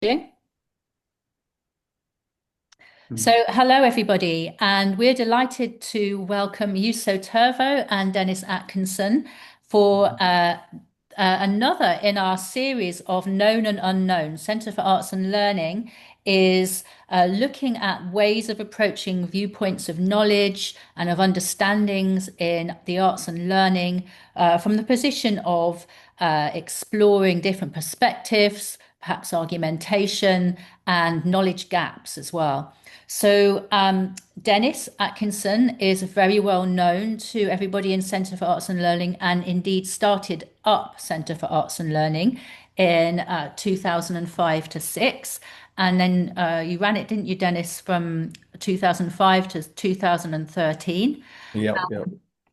Yeah. Mm. So, hello everybody, and we're delighted to welcome Juuso Tervo and Dennis Atkinson for another in our series of Known and Unknown. Centre for Arts and Learning is looking at ways of approaching viewpoints of knowledge and of understandings in the arts and learning from the position of exploring different perspectives, perhaps argumentation and knowledge gaps as well. So, Dennis Atkinson is very well known to everybody in Centre for Arts and Learning and indeed started up Centre for Arts and Learning in 2005 to 6. And then you ran it, didn't you, Dennis, from 2005 to 2013. Yeah, yeah.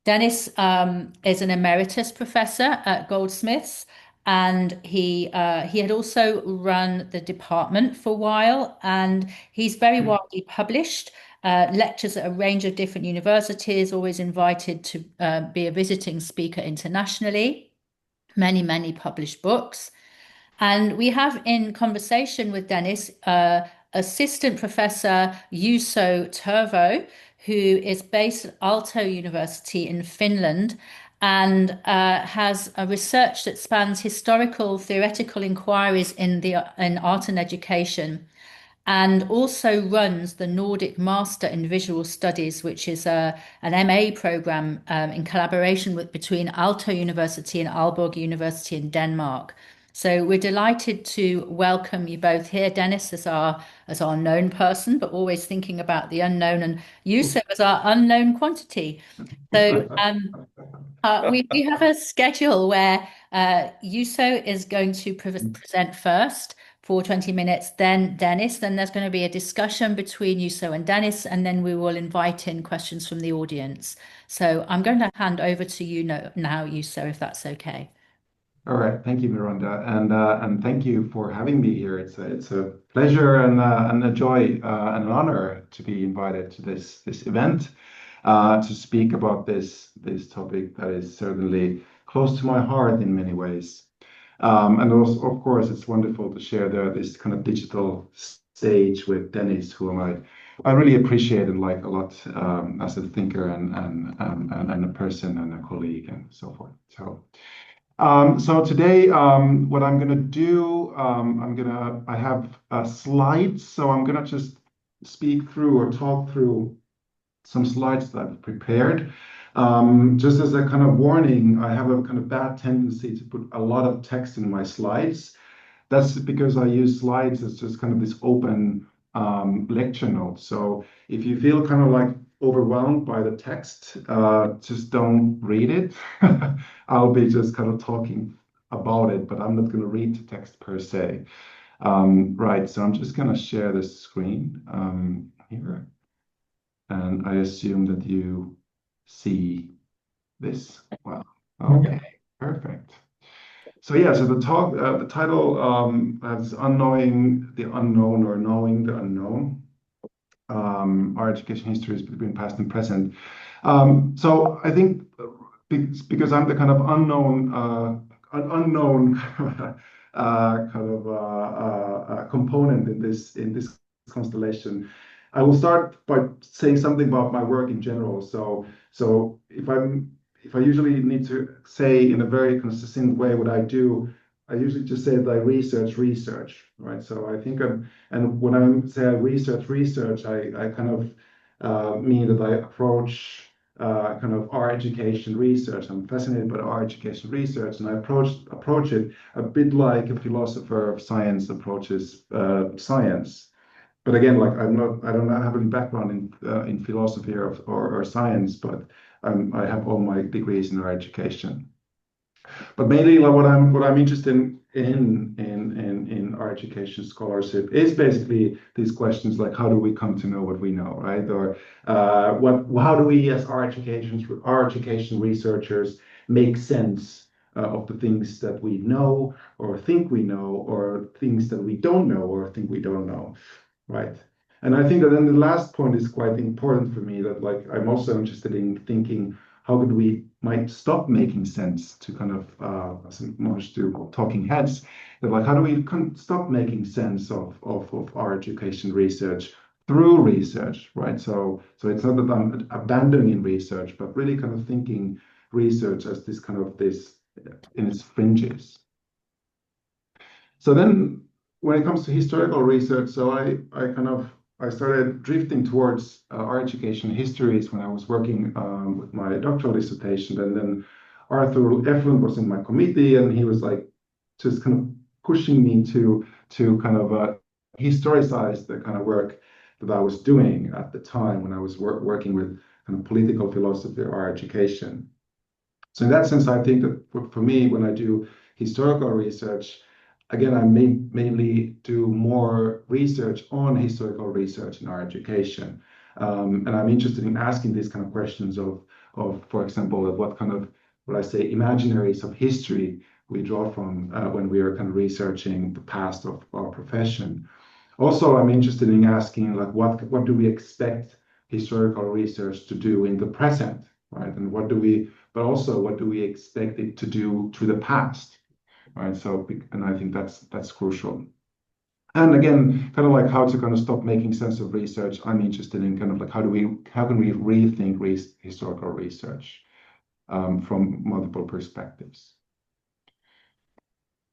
Dennis is an emeritus professor at Goldsmiths, and he had also run the department for a while, and he's very widely published. Lectures at a range of different universities, always invited to be a visiting speaker internationally. Many published books. And we have in conversation with Dennis, Assistant Professor Juuso Tervo, who is based at Aalto University in Finland and has a research that spans historical theoretical inquiries in art and education, and also runs the Nordic Master in Visual Studies, which is an MA program in collaboration between Aalto University and Aalborg University in Denmark. So we're delighted to welcome you both here, Dennis, as our known person, but always thinking about the unknown, and Yusuf as our unknown quantity. So we have a schedule where Yuso is going to present first for 20 minutes, then Dennis, then there's going to be a discussion between Yuso and Dennis, and then we will invite in questions from the audience. So I'm going to hand over to you now, Yuso, if that's okay. All right. Thank you, Miranda, and thank you for having me here. It's a pleasure and a joy and an honor to be invited to this event to speak about this topic that is certainly close to my heart in many ways. And also, of course, it's wonderful to share this kind of digital stage with Dennis, whom I really appreciate and like a lot as a thinker and a person and a colleague and so forth. So today, what I'm gonna do, I have slides, so I'm gonna just speak through or talk through some slides that I've prepared. Just as a kind of warning, I have a kind of bad tendency to put a lot of text in my slides. That's because I use slides as just kind of this open lecture note. So if you feel kind of like overwhelmed by the text, just don't read it. I'll be just kind of talking about it, but I'm not going to read the text per se. Right, so I'm just going to share the screen here. And I assume that you see this. Well, okay, perfect. So yeah, so the title is Unknowing the Unknown or Knowing the Unknown, our education histories between past and present. So I think because I'm the kind of unknown component in this constellation, I will start by saying something about my work in general. So if I usually need to say in a very consistent way what I do, I usually just say that I research, right? So I think and when I say I research, I kind of mean that I approach kind of our education research. I'm fascinated by our education research, and I approach it a bit like a philosopher of science approaches science. But again, like I don't have any background in philosophy or science, but I have all my degrees in our education. But mainly, like what I'm interested in our education scholarship is basically these questions like how do we come to know what we know, right? Or how do we as our education researchers make sense of the things that we know or think we know or things that we don't know or think we don't know, right? And I think that then the last point is quite important for me that like I'm also interested in thinking how could we might stop making sense to kind of as much to talking heads, that like how do we stop making sense of our education research through research, right? So it's not that I'm abandoning research, but really kind of thinking research as this kind of this in its fringes. So then when it comes to historical research, so I started drifting towards art education histories when I was working with my doctoral dissertation, and then Arthur Eflund was in my committee, and he was like just kind of pushing me to kind of historicize the kind of work that I was doing at the time when I was working with kind of political philosophy or art education. So in that sense, I think that for me, when I do historical research, again, I mainly do more research on historical research in our education. And I'm interested in asking these kind of questions of for example, of what kind of, what I say, imaginaries of history we draw from when we are kind of researching the past of our profession. Also, I'm interested in asking, like, what do we expect historical research to do in the present, right? And but also what do we expect it to do to the past, right? So, and I think that's crucial. And again, kind of like how to kind of stop making sense of research. I'm interested in kind of like how can we rethink historical research from multiple perspectives.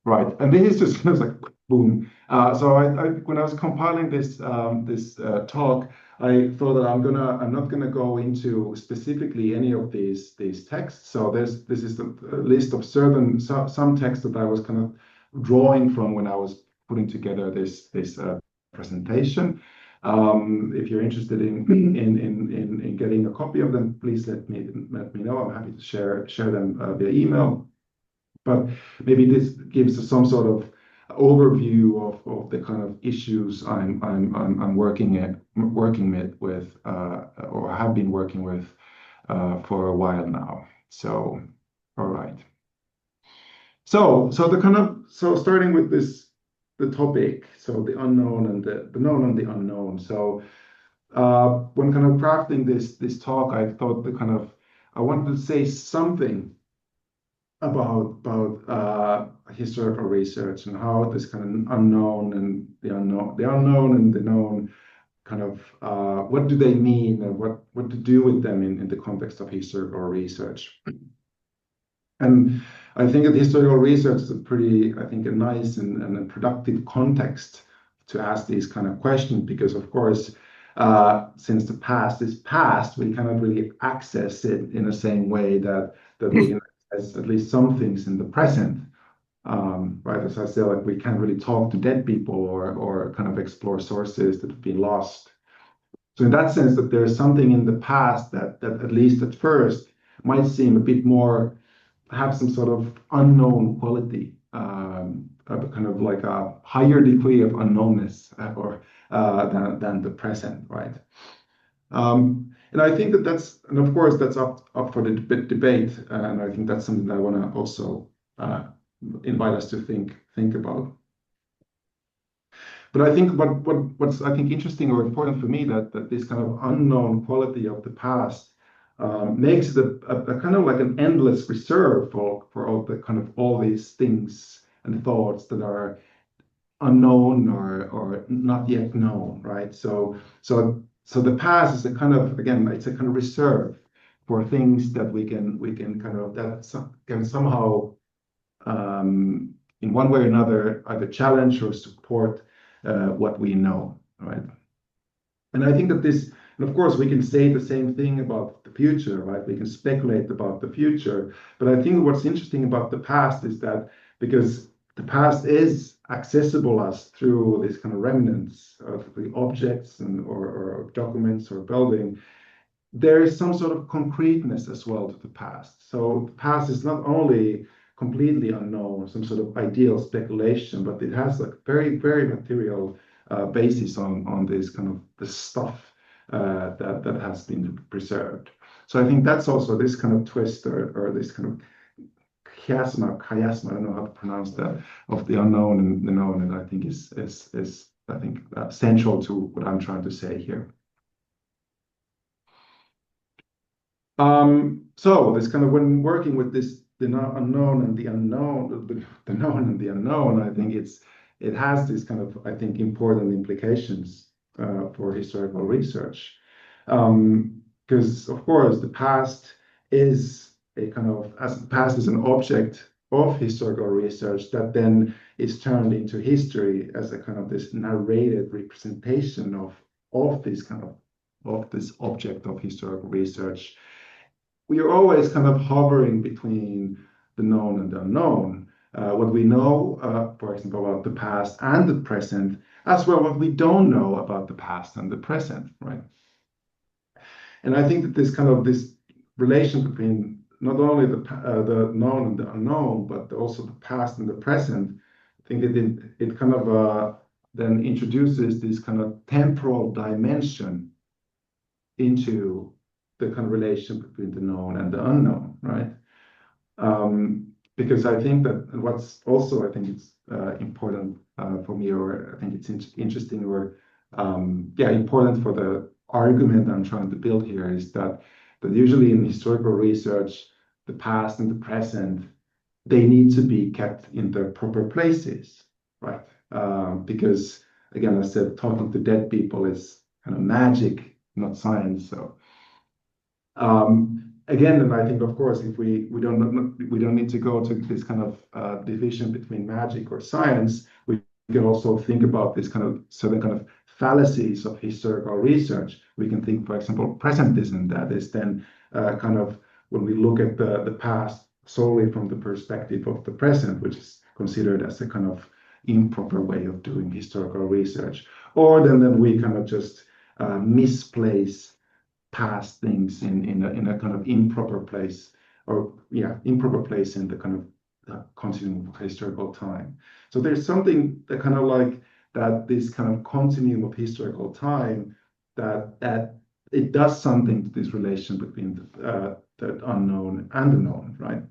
Right, and this is just kind of like boom. So when I was compiling this talk, I thought that I'm not gonna go into specifically any of these texts. So this is the list of some texts that I was kind of drawing from when I was putting together this presentation. If you're interested in getting a copy of them, please let me know. I'm happy to share them via email. But maybe this gives us some sort of overview of the kind of issues I'm working with or have been working with for a while now. So, all right. So starting with the topic, so the unknown and the known and the unknown. So when kind of crafting this talk, I thought I wanted to say something about historical research and how this kind of unknown and the unknown and the known kind of what do they mean and what to do with them in the context of historical research. And I think that historical research is I think, a nice and a productive context to ask these kind of questions because, of course, since the past is past, we cannot really access it in the same way that we can access at least some things in the present. Right, as I said, like we can't really talk to dead people or kind of explore sources that have been lost. So in that sense, that there's something in the past that at least at first might seem a bit more, have some sort of unknown quality, kind of like a higher degree of unknownness than the present, right? And I think and of course, that's up for the debate, and I think that's something that I want to also invite us to think about. But I think what's I think interesting or important for me that this kind of unknown quality of the past makes it a kind of like an endless reserve for all these things and thoughts that are unknown or not yet known, right? So the past is a kind of, again, it's a kind of reserve for things that we can kind of can somehow in one way or another either challenge or support what we know, right? And I think that and of course, we can say the same thing about the future, right? We can speculate about the future. But I think what's interesting about the past is that because the past is accessible us through this kind of remnants of the objects or documents or building, there is some sort of concreteness as well to the past. So the past is not only completely unknown, some sort of ideal speculation, but it has like very, very material basis on this kind of the stuff that has been preserved. So I think that's also this kind of twist or this kind of chiasma, I don't know how to pronounce that, of the unknown and the known, and I think is I think central to what I'm trying to say here. So this kind of when working with this unknown and the unknown, the known and the unknown, I think it has this kind of I think important implications for historical research, because of course the past is a kind of as the past is an object of historical research that then is turned into history as a kind of this narrated representation of this kind of this object of historical research. We are always kind of hovering between the known and the unknown. What we know, for example, about the past and the present, as well what we don't know about the past and the present, right? And I think that this kind of this relation between not only the known and the unknown, but also the past and the present, I think it kind of then introduces this kind of temporal dimension into the kind of relation between the known and the unknown, right? Because I think that what's also I think it's important for me, or I think it's interesting, or yeah, important for the argument I'm trying to build here is that usually in historical research, the past and the present they need to be kept in their proper places, right? Because again, I said talking to dead people is kind of magic, not science. So again, and I think, of course, if we don't need to go to this kind of division between magic or science. We can also think about this kind of certain kind of fallacies of historical research. We can think, for example, presentism. That is then kind of when we look at the past solely from the perspective of the present, which is considered as a kind of improper way of doing historical research, or then we kind of just misplace past things in a kind of improper place, or yeah, improper place in the kind of continuum of historical time. So there's something that kind of like that this kind of continuum of historical time that it does something to this relation between the unknown and the known, right?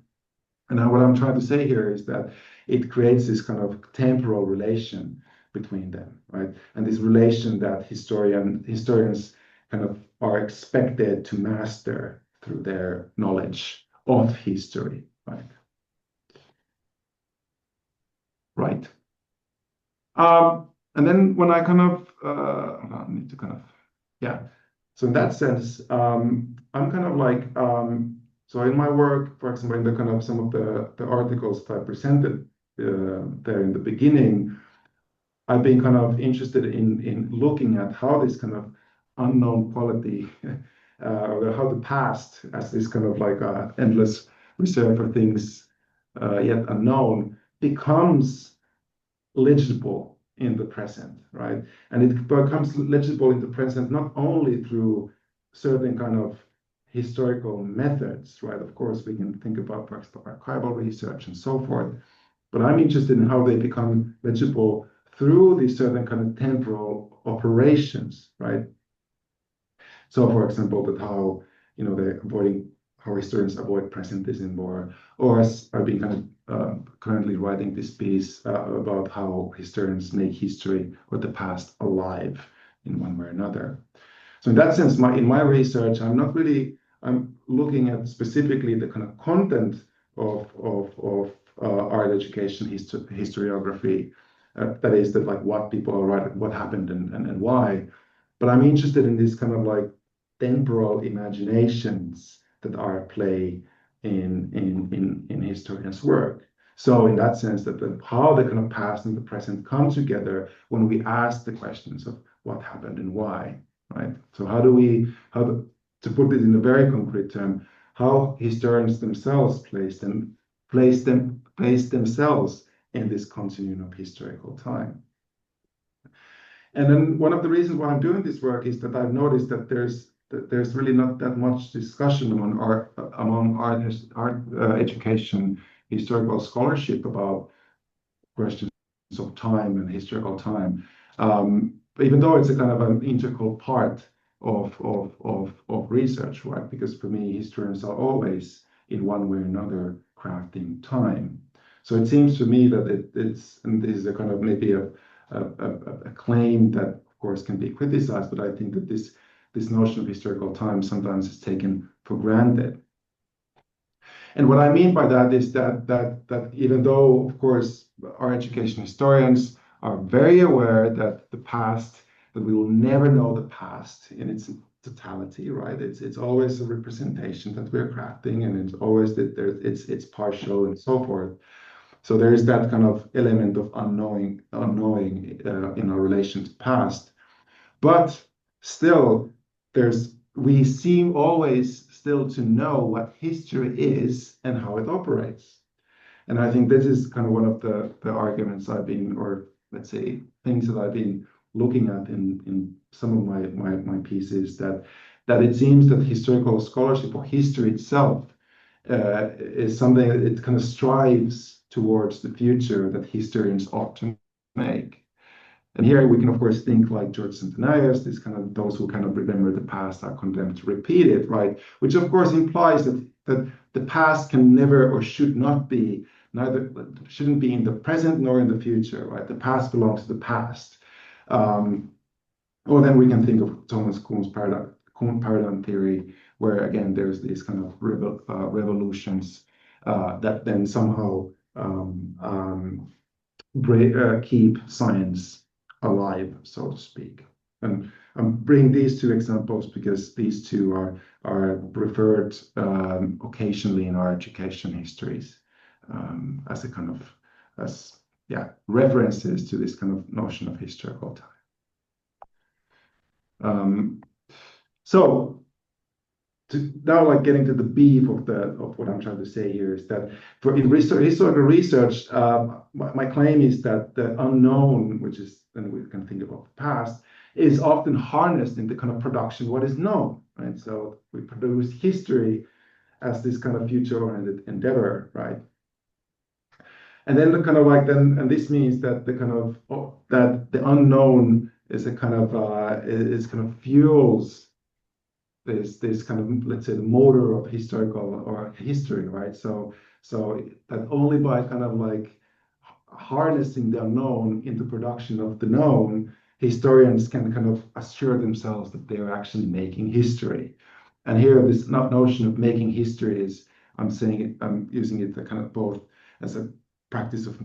And now what I'm trying to say here is that it creates this kind of temporal relation between them, right? And this relation that historians kind of are expected to master through their knowledge of history, right? Right. And then when I kind of, I need to kind of, yeah. So in that sense, I'm kind of like, so in my work, for example, in the kind of some of the articles that I presented there in the beginning, I've been kind of interested in looking at how this kind of unknown quality, or how the past, as this kind of like endless reserve for things yet unknown, becomes legible in the present, right? And it becomes legible in the present not only through certain kind of historical methods, right? Of course, we can think about, for example, archival research and so forth, but I'm interested in how they become legible through these certain kind of temporal operations, right? So, for example, that how they're avoiding how historians avoid presentism, or as I've been kind of currently writing this piece about how historians make history or the past alive in one way or another. So in that sense, in my research, I'm looking at specifically the kind of content of art education historiography. That is that like what people are writing, what happened and why. But I'm interested in this kind of like temporal imaginations that are at play in historians' work. So in that sense, that how the kind of past and the present come together when we ask the questions of what happened and why, right? So to put this in a very concrete term, how historians themselves place themselves in this continuum of historical time. And then one of the reasons why I'm doing this work is that I've noticed that there's really not that much discussion among art education, historical scholarship about questions of time and historical time. Even though it's a kind of an integral part of research, right? Because for me, historians are always in one way or another crafting time. So it seems to me that and this is a kind of maybe a claim that, of course, can be criticized, but I think that this notion of historical time sometimes is taken for granted. And what I mean by that is that even though, of course, our education historians are very aware that the past, that we will never know the past in its totality, right? It's always a representation that we're crafting, and it's always that it's partial and so forth. So there is that kind of element of unknowing in our relation to past. But still, we seem always still to know what history is and how it operates. And I think this is kind of one of the arguments I've been, or let's say things that I've been looking at in some of my pieces, that it seems that historical scholarship or history itself is something that it kind of strives towards the future that historians ought to make. And here we can, of course, think like George Santayana, this kind of those who kind of remember the past are condemned to repeat it, right? Which of course implies that the past can never or should not be, neither shouldn't be in the present nor in the future, right? The past belongs to the past. Or then we can think of Thomas Kuhn's paradigm theory, where again there's these kind of revolutions that then somehow keep science alive, so to speak. And I'm bringing these two examples because these two are referred occasionally in our education histories as a kind of references to this kind of notion of historical time. So now, like getting to the beef of what I'm trying to say here is that for in historical research, my claim is that the unknown, which is, and we can think about the past, is often harnessed in the kind of production of what is known, right? So we produce history as this kind of future-oriented endeavor, right? And then the kind of like then, and this means that the kind of that the unknown is a kind of is kind of fuels this kind of, let's say, the motor of historical or history, right? So that only by kind of like harnessing the unknown into production of the known, historians can kind of assure themselves that they are actually making history. And here, this notion of making history is, I'm using it kind of both as a practice of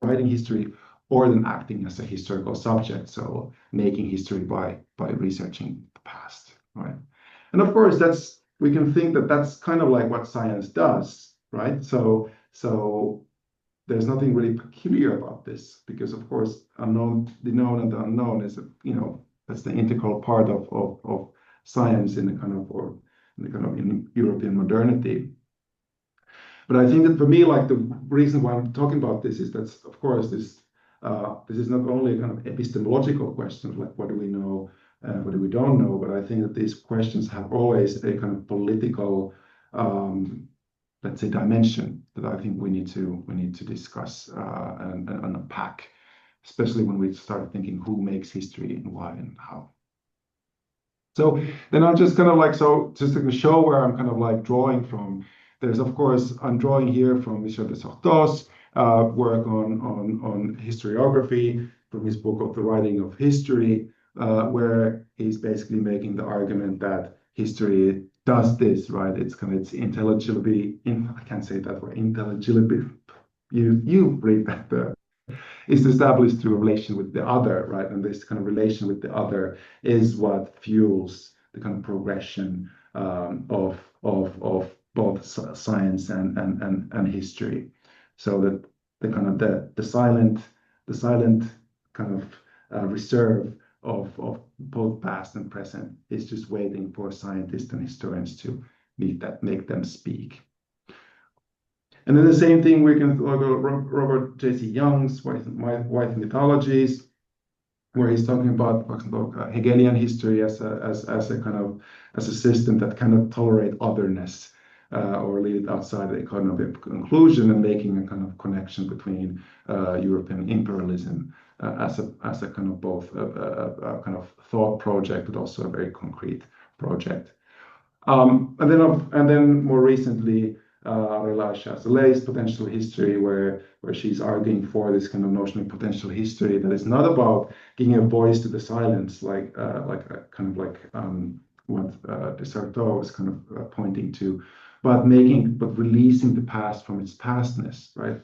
writing history or then acting as a historical subject. So making history by researching the past, right? And of course, we can think that that's kind of like what science does, right? So there's nothing really peculiar about this because, of course, the known and the unknown is, that's the integral part of science in the kind of in European modernity. But I think that for me, like the reason why I'm talking about this is that, of course, this is not only a kind of epistemological question, like what do we know, what do we don't know, but I think that these questions have always a kind of political, let's say, dimension that I think we need to discuss and unpack, especially when we start thinking who makes history and why and how. So then I'm just kind of like, so just to show where I'm kind of like drawing from. There's, of course, I'm drawing here from Michel de Certeau's work on historiography, from his book of The Writing of History, where he's basically making the argument that history does this, right? It's intelligibly, I can't say that word, intelligibly, you read that, is established through a relation with the other, right? And this kind of relation with the other is what fuels the kind of progression of both science and history. So that the kind of the silent kind of reserve of both past and present is just waiting for scientists and historians to make them speak. And then the same thing we can look at Robert J.C. Young's White Mythologies, where he's talking about, for example, Hegelian history as a kind of a system that cannot tolerate otherness or leave it outside the economic conclusion, and making a kind of connection between European imperialism as a kind of both a kind of thought project, but also a very concrete project. And then more recently, Relage Chazelet's potential history, where she's arguing for this kind of notion of potential history that is not about giving a voice to the silence, like a kind of like de Certeau is kind of pointing to, but releasing the past from its pastness, right?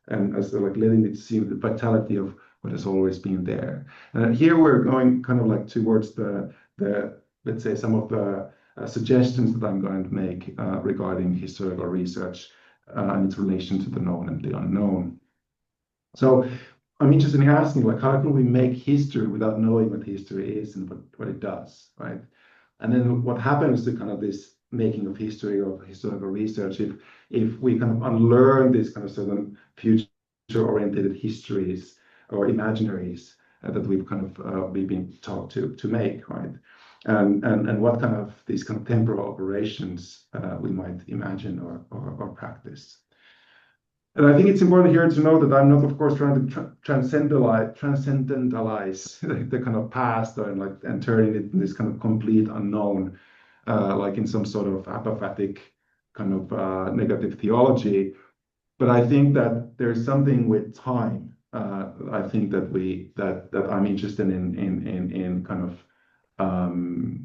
And as like letting it see the vitality of what has always been there. Here we're going kind of like towards the let's say some of the suggestions that I'm going to make regarding historical research and its relation to the known and the unknown. So I'm interested in asking, like, how can we make history without knowing what history is and what it does, right? And then what happens to kind of this making of history or historical research if we kind of unlearn this kind of certain future-oriented histories or imaginaries that we've been taught to make, right? And what kind of these kind of temporal operations we might imagine or practice. And I think it's important here to know that I'm not, of course, trying to transcendentalize the kind of past and turning it in this kind of complete unknown, like in some sort of apophatic kind of negative theology. But I think that there's something with time. I think that I'm interested in kind of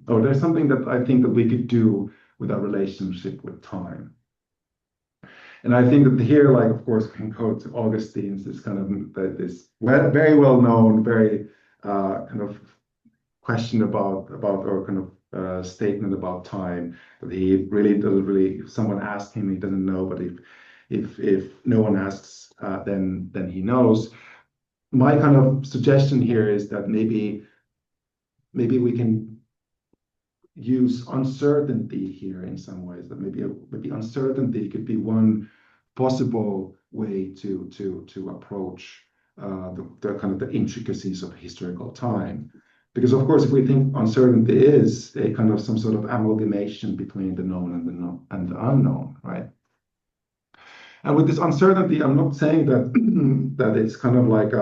or there's something that I think that we could do with our relationship with time. And I think that here, like, of course, we can go to Augustine's this kind of this very well known, very kind of question about or kind of statement about time that he really doesn't really. If someone asks him, he doesn't know, but if no one asks, then he knows. My kind of suggestion here is that maybe we can use uncertainty here in some ways. That maybe uncertainty could be one possible way to approach the kind of the intricacies of historical time. Because of course, if we think uncertainty is a kind of some sort of amalgamation between the known and the unknown, right? And with this uncertainty, I'm not saying that that it's kind of like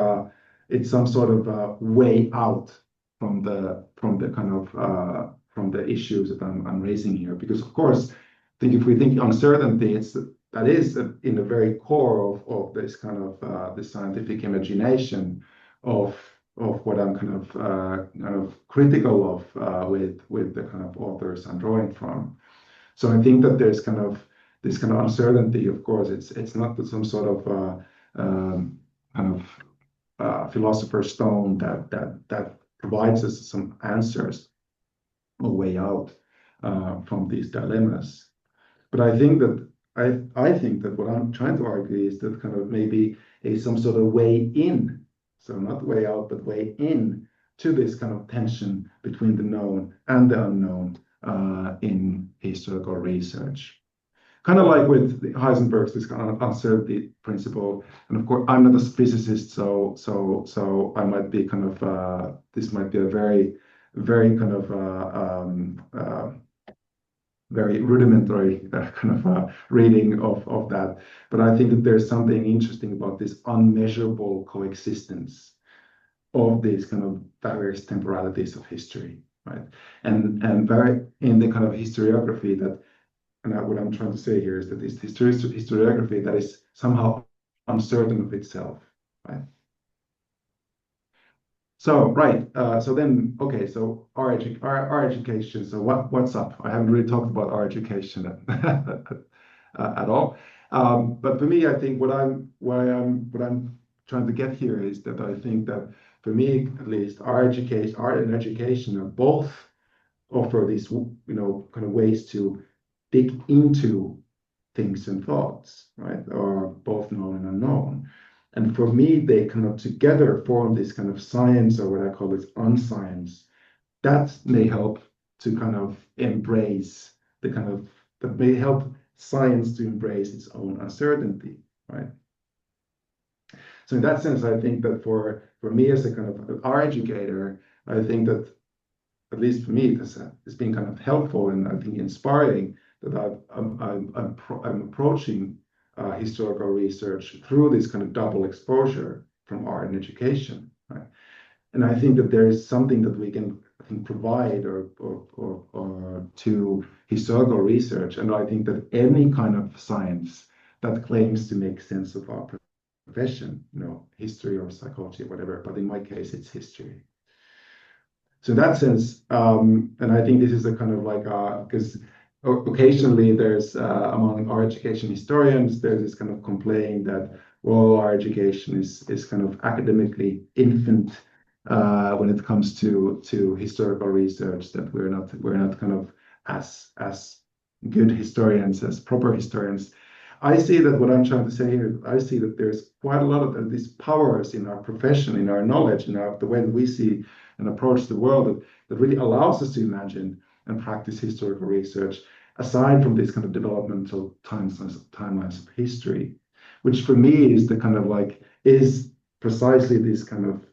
it's some sort of way out from the kind of from the issues that I'm raising here. Because of course, I think if we think uncertainty, that is in the very core of this kind of this scientific imagination of what I'm kind of critical of with the kind of authors I'm drawing from. So I think that there's kind of this kind of uncertainty. Of course, it's not some sort of kind of philosopher's stone that provides us some answers or way out from these dilemmas. But I think that I think that what I'm trying to argue is that kind of maybe some sort of way in, so not way out, but way in to this kind of tension between the known and the unknown in historical research. Kind of like with Heisenberg's this kind of uncertainty principle, and of course I'm not a physicist, so I might be kind of this might be a very kind of very rudimentary kind of reading of that. But I think that there's something interesting about this unmeasurable coexistence of these kind of various temporalities of history, right? And very in the kind of historiography that, and what I'm trying to say here is that this historiography that is somehow uncertain of itself, right? So right, so then okay, so our education. So what's up? I haven't really talked about our education at all. But for me, I think what I'm trying to get here is that I think that for me at least, art and education are both offer these kind of ways to dig into things and thoughts, right? Or both known and unknown. And for me, they kind of together form this kind of science, or what I call this unscience, that may help to kind of embrace that may help science to embrace its own uncertainty, right? So in that sense, I think that for me as a kind of art educator, I think that at least for me, it's been kind of helpful and I think inspiring that I'm approaching historical research through this kind of double exposure from art and education, right? And I think that there is something that we can, I think, provide or to historical research. And I think that any kind of science that claims to make sense of our profession, history or psychology or whatever, but in my case, it's history. So in that sense, and I think this is a kind of like because occasionally there's among our education historians there's this kind of complaint that well our education is kind of academically infant when it comes to historical research, that we're not kind of as good historians, as proper historians. I see that what I'm trying to say here, I see that there's quite a lot of these powers in our profession, in our knowledge, in the way that we see and approach the world that really allows us to imagine and practice historical research, aside from these kind of developmental timelines of history, which for me is the kind of like is precisely this kind of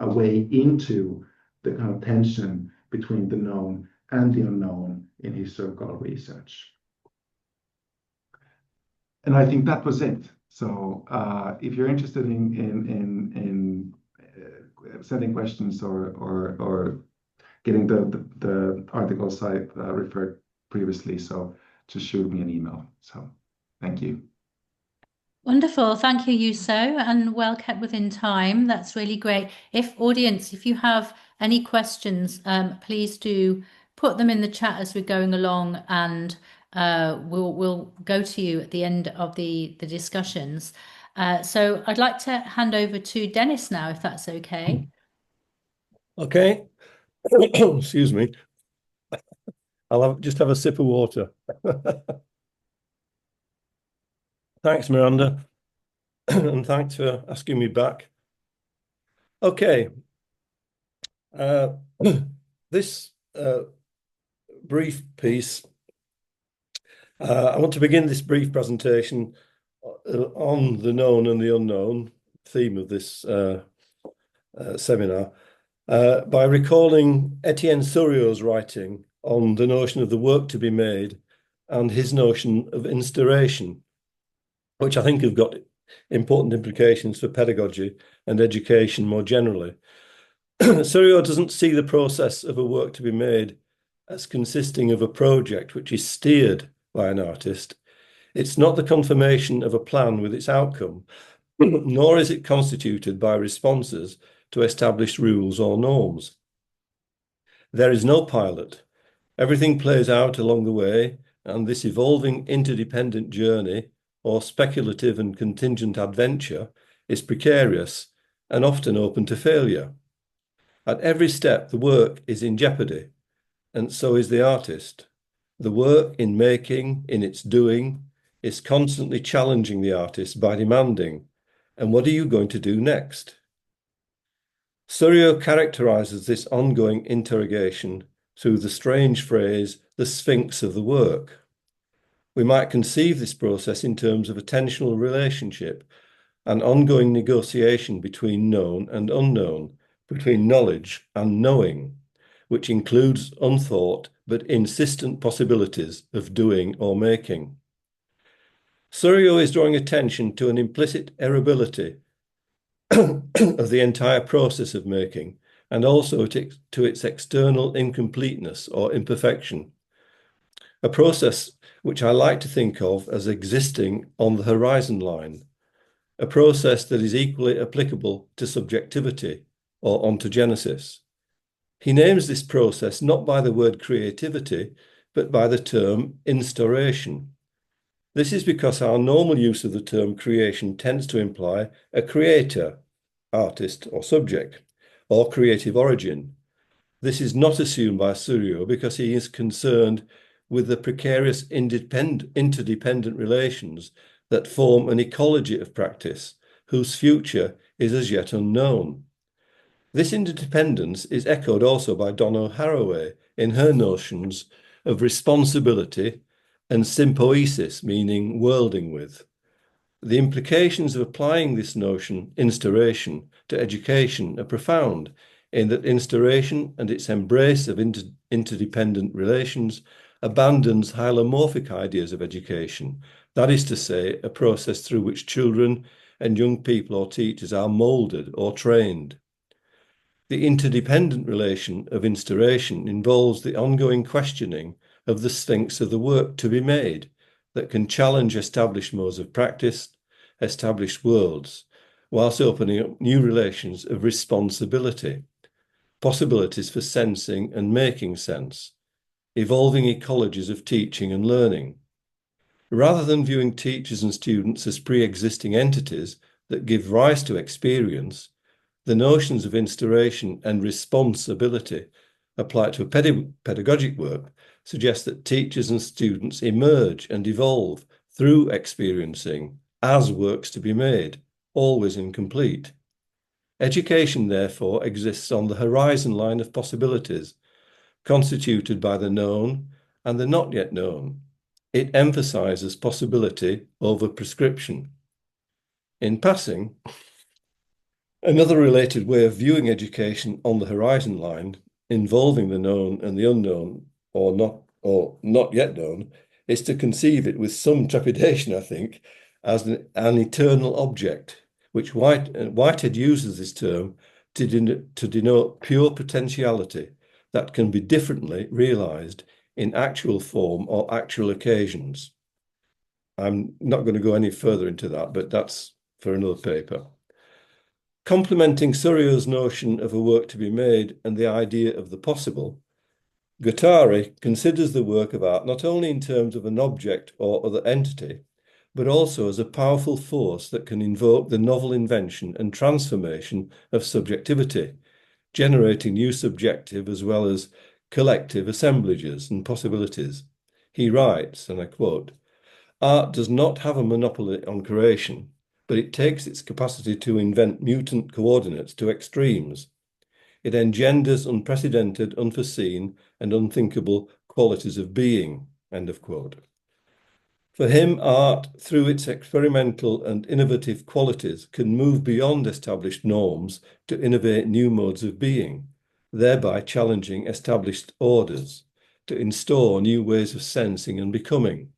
a way into the kind of tension between the known and the unknown in historical research. And I think that was it. So if you're interested in sending questions or getting the articles I referred previously, so just shoot me an email. So thank you. Wonderful. Thank you, Juuso, and well kept within time. That's really great. If you have any questions, please do put them in the chat as we're going along, and we'll go to you at the end of the discussions. So I'd like to hand over to Dennis now, if that's okay. Okay. Excuse me. I'll just have a sip of water. Thanks, Miranda. And thanks for asking me back. Okay. This brief piece, I want to begin this brief presentation on the known and the unknown, theme of this seminar, by recalling Etienne Souriau's writing on the notion of the work to be made and his notion of instauration, which I think have got important implications for pedagogy and education more generally. Souriau doesn't see the process of a work to be made as consisting of a project which is steered by an artist. It's not the confirmation of a plan with its outcome, nor is it constituted by responses to established rules or norms. There is no pilot. Everything plays out along the way, and this evolving interdependent journey, or speculative and contingent adventure, is precarious and often open to failure. At every step, the work is in jeopardy, and so is the artist. The work in making, in its doing, is constantly challenging the artist by demanding, and what are you going to do next? Souriau characterizes this ongoing interrogation through the strange phrase, the sphinx of the work. We might conceive this process in terms of a tensional relationship, an ongoing negotiation between known and unknown, between knowledge and knowing, which includes unthought but insistent possibilities of doing or making. Souriau is drawing attention to an implicit errability of the entire process of making, and also to its external incompleteness or imperfection. A process which I like to think of as existing on the horizon line, a process that is equally applicable to subjectivity or ontogenesis. He names this process not by the word creativity, but by the term instauration. This is because our normal use of the term creation tends to imply a creator, artist or subject, or creative origin. This is not assumed by Souriau because he is concerned with the precarious interdependent relations that form an ecology of practice, whose future is as yet unknown. This interdependence is echoed also by Donna Haraway in her notions of responsibility and sympoiesis, meaning worlding with. The implications of applying this notion, instauration, to education are profound, in that instauration and its embrace of interdependent relations abandons hylomorphic ideas of education, that is to say, a process through which children and young people or teachers are moulded or trained. The interdependent relation of instauration involves the ongoing questioning of the sphinx of the work to be made that can challenge established modes of practice, established worlds, whilst opening up new relations of responsibility. possibilities for sensing and making sense, evolving ecologies of teaching and learning. Rather than viewing teachers and students as pre-existing entities that give rise to experience, the notions of instauration and responsibility applied to pedagogic work suggest that teachers and students emerge and evolve through experiencing as works to be made, always incomplete. Education, therefore, exists on the horizon line of possibilities, constituted by the known and the not yet known. It emphasizes possibility over prescription. In passing, another related way of viewing education on the horizon line, involving the known and the unknown, or not yet known, is to conceive it with some trepidation, I think, as an eternal object, which Whitehead uses this term to denote pure potentiality that can be differently realized in actual form or actual occasions. I'm not going to go any further into that, but that's for another paper. Complementing Suryo's notion of a work to be made and the idea of the possible, Guattari considers the work of art not only in terms of an object or other entity, but also as a powerful force that can invoke the novel invention and transformation of subjectivity, generating new subjective as well as collective assemblages and possibilities. He writes, and I quote, "Art does not have a monopoly on creation, but it takes its capacity to invent mutant coordinates to extremes. It engenders unprecedented, unforeseen, and unthinkable qualities of being." End of quote. For him, art, through its experimental and innovative qualities, can move beyond established norms to innovate new modes of being, thereby challenging established orders, to install new ways of sensing and becoming.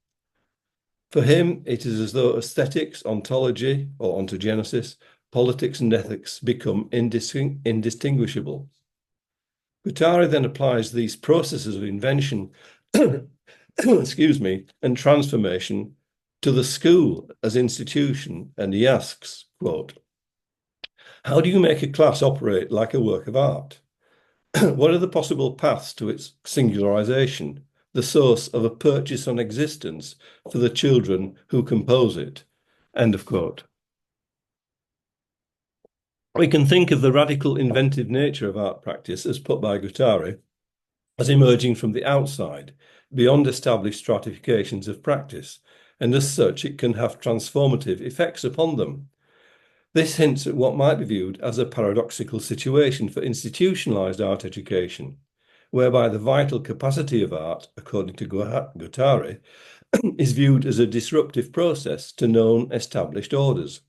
For him, it is as though aesthetics, ontology or ontogenesis, politics and ethics become indistinguishable. Guattari then applies these processes of invention excuse me, and transformation to the school as institution, and he asks, quote, "How do you make a class operate like a work of art? What are the possible paths to its singularization, the source of a purchase on existence for the children who compose it?" End of quote. We can think of the radical inventive nature of art practice as put by Guattari as emerging from the outside, beyond established stratifications of practice, and as such it can have transformative effects upon them. This hints at what might be viewed as a paradoxical situation for institutionalized art education, whereby the vital capacity of art, according to Guattari, is viewed as a disruptive process to known established orders.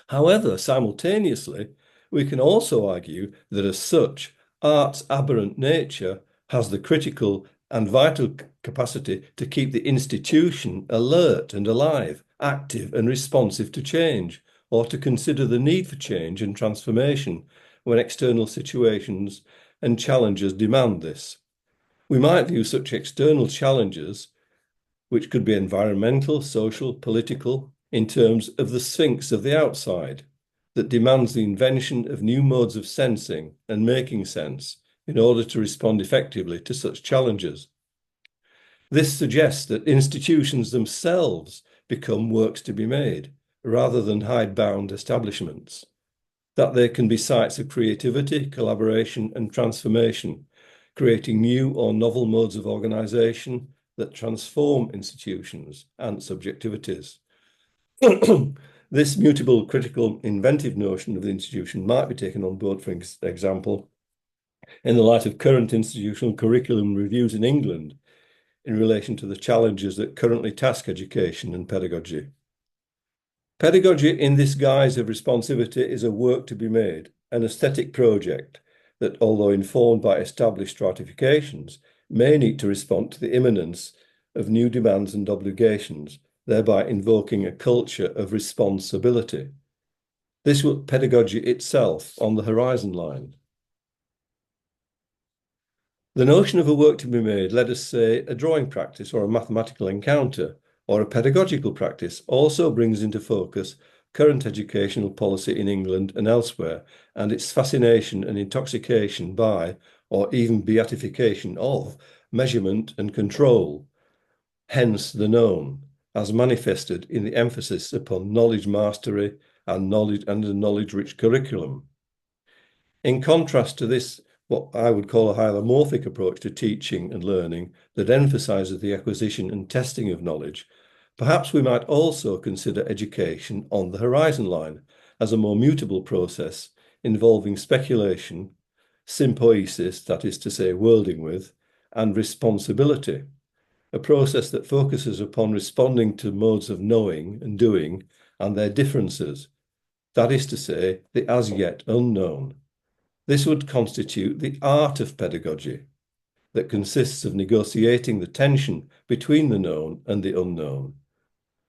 However, simultaneously, we can also argue that as such, art's aberrant nature has the critical and vital capacity to keep the institution alert and alive, active and responsive to change, or to consider the need for change and transformation when external situations and challenges demand this. We might view such external challenges, which could be environmental, social, political, in terms of the sphinx of the outside, that demands the invention of new modes of sensing and making sense in order to respond effectively to such challenges. This suggests that institutions themselves become works to be made, rather than hidebound establishments, that they can be sites of creativity, collaboration, and transformation, creating new or novel modes of organization that transform institutions and subjectivities. This mutable, critical, inventive notion of the institution might be taken on board, for example, in the light of current institutional curriculum reviews in England in relation to the challenges that currently task education and pedagogy. Pedagogy in this guise of responsivity is a work to be made, an aesthetic project that, although informed by established stratifications, may need to respond to the imminence of new demands and obligations, thereby invoking a culture of responsibility. This was pedagogy itself on the horizon line. The notion of a work to be made, let us say, a drawing practice or a mathematical encounter or a pedagogical practice, also brings into focus current educational policy in England and elsewhere, and its fascination and intoxication by, or even beatification of, measurement and control, hence the known, as manifested in the emphasis upon knowledge mastery and a knowledge-rich curriculum. In contrast to this, what I would call a hylomorphic approach to teaching and learning that emphasizes the acquisition and testing of knowledge, perhaps we might also consider education on the horizon line as a more mutable process involving speculation, sympoiesis, that is to say, worlding with, and responsibility, a process that focuses upon responding to modes of knowing and doing and their differences, that is to say, the as yet unknown. This would constitute the art of pedagogy that consists of negotiating the tension between the known and the unknown.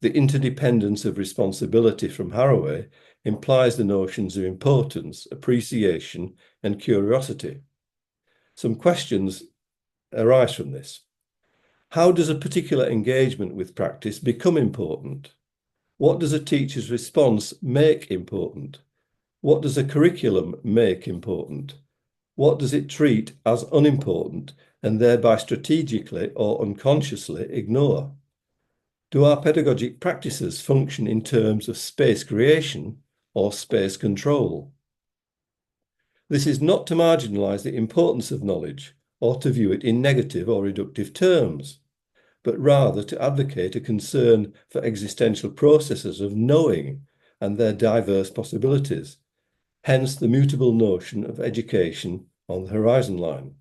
The interdependence of responsibility from Haraway implies the notions of importance, appreciation, and curiosity. Some questions arise from this. How does a particular engagement with practice become important? What does a teacher's response make important? What does a curriculum make important? What does it treat as unimportant and thereby strategically or unconsciously ignore? Do our pedagogic practices function in terms of space creation or space control? This is not to marginalize the importance of knowledge or to view it in negative or reductive terms, but rather to advocate a concern for existential processes of knowing and their diverse possibilities, hence the mutable notion of education on the horizon line.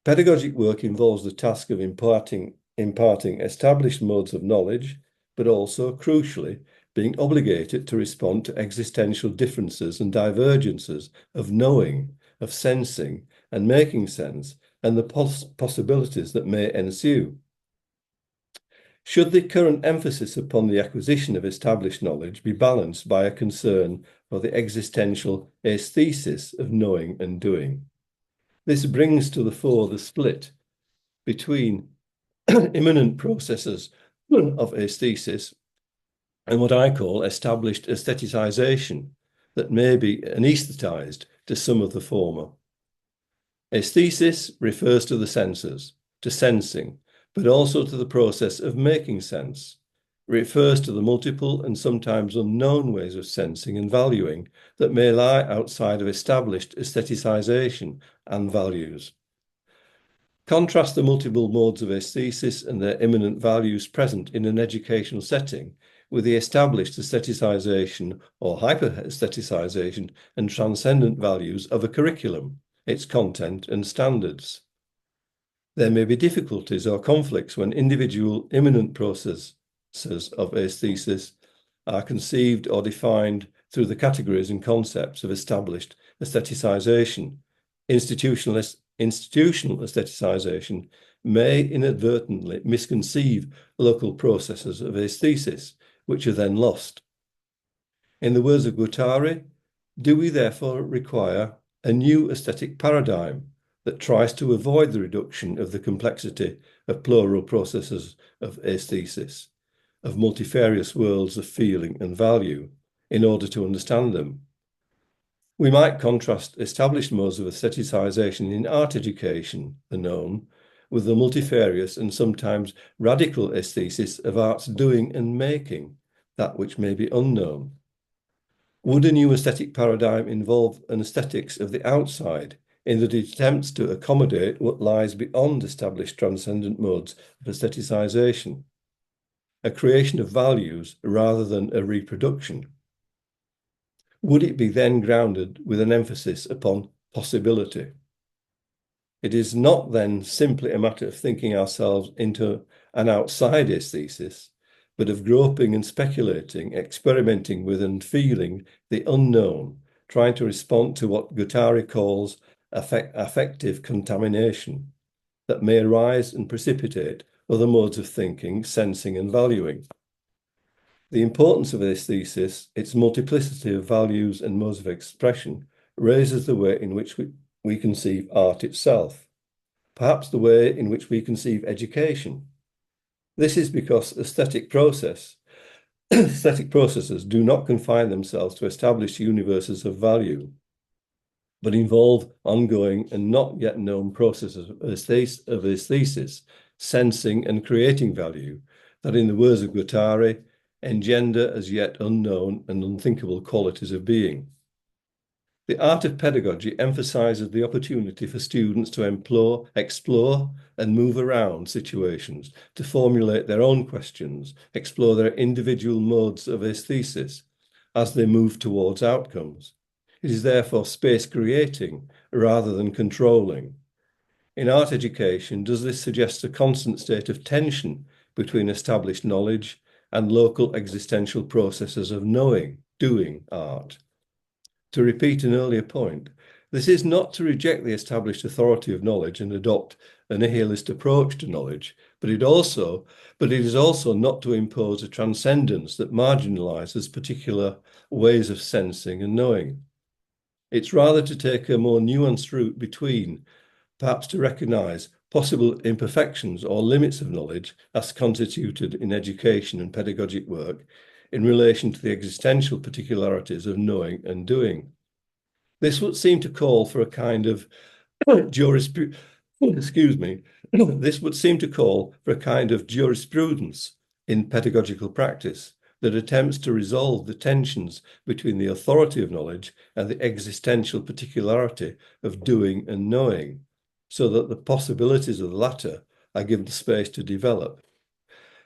Pedagogic work involves the task of imparting established modes of knowledge, but also, crucially, being obligated to respond to existential differences and divergences of knowing, of sensing, and making sense, and the possibilities that may ensue. Should the current emphasis upon the acquisition of established knowledge be balanced by a concern for the existential aesthesis of knowing and doing? This brings to the fore the split between immanent processes of aesthesis and what I call established aestheticization that may be anesthetized to some of the former. Aesthesis refers to the senses, to sensing, but also to the process of making sense. It refers to the multiple and sometimes unknown ways of sensing and valuing that may lie outside of established aestheticization and values. Contrast the multiple modes of aesthesis and their immanent values present in an educational setting with the established aestheticization or hyper-aestheticization and transcendent values of a curriculum, its content and standards. There may be difficulties or conflicts when individual immanent processes of aesthesis are conceived or defined through the categories and concepts of established aestheticization. Institutional aestheticization may inadvertently misconceive local processes of aesthesis, which are then lost. In the words of Guattari, do we therefore require a new aesthetic paradigm that tries to avoid the reduction of the complexity of plural processes of aesthesis, of multifarious worlds of feeling and value, in order to understand them? We might contrast established modes of aestheticization in art education, the known, with the multifarious and sometimes radical aesthesis of art's doing and making, that which may be unknown. Would a new aesthetic paradigm involve an aesthetics of the outside, in that it attempts to accommodate what lies beyond established transcendent modes of aestheticization, a creation of values rather than a reproduction? Would it be then grounded with an emphasis upon possibility? It is not then simply a matter of thinking ourselves into an outside aesthesis, but of groping and speculating, experimenting with and feeling the unknown, trying to respond to what Guattari calls affective contamination that may arise and precipitate other modes of thinking, sensing, and valuing. The importance of this thesis, its multiplicity of values and modes of expression, raises the way in which we conceive art itself, perhaps the way in which we conceive education. This is because aesthetic process aesthetic processes do not confine themselves to established universes of value, but involve ongoing and not yet known processes of aesthesis, sensing and creating value, that, in the words of Guattari, engender as yet unknown and unthinkable qualities of being. The art of pedagogy emphasizes the opportunity for students to explore and move around situations, to formulate their own questions, explore their individual modes of aesthesis as they move towards outcomes. It is therefore space creating rather than controlling. In art education, does this suggest a constant state of tension between established knowledge and local existential processes of knowing, doing art? To repeat an earlier point, this is not to reject the established authority of knowledge and adopt a nihilist approach to knowledge, but it is also not to impose a transcendence that marginalizes particular ways of sensing and knowing. It's rather to take a more nuanced route between, perhaps to recognize possible imperfections or limits of knowledge as constituted in education and pedagogic work in relation to the existential particularities of knowing and doing. This would seem to call for a kind of jurisprudence, this would seem to call for a kind of jurisprudence in pedagogical practice that attempts to resolve the tensions between the authority of knowledge and the existential particularity of doing and knowing, so that the possibilities of the latter are given space to develop.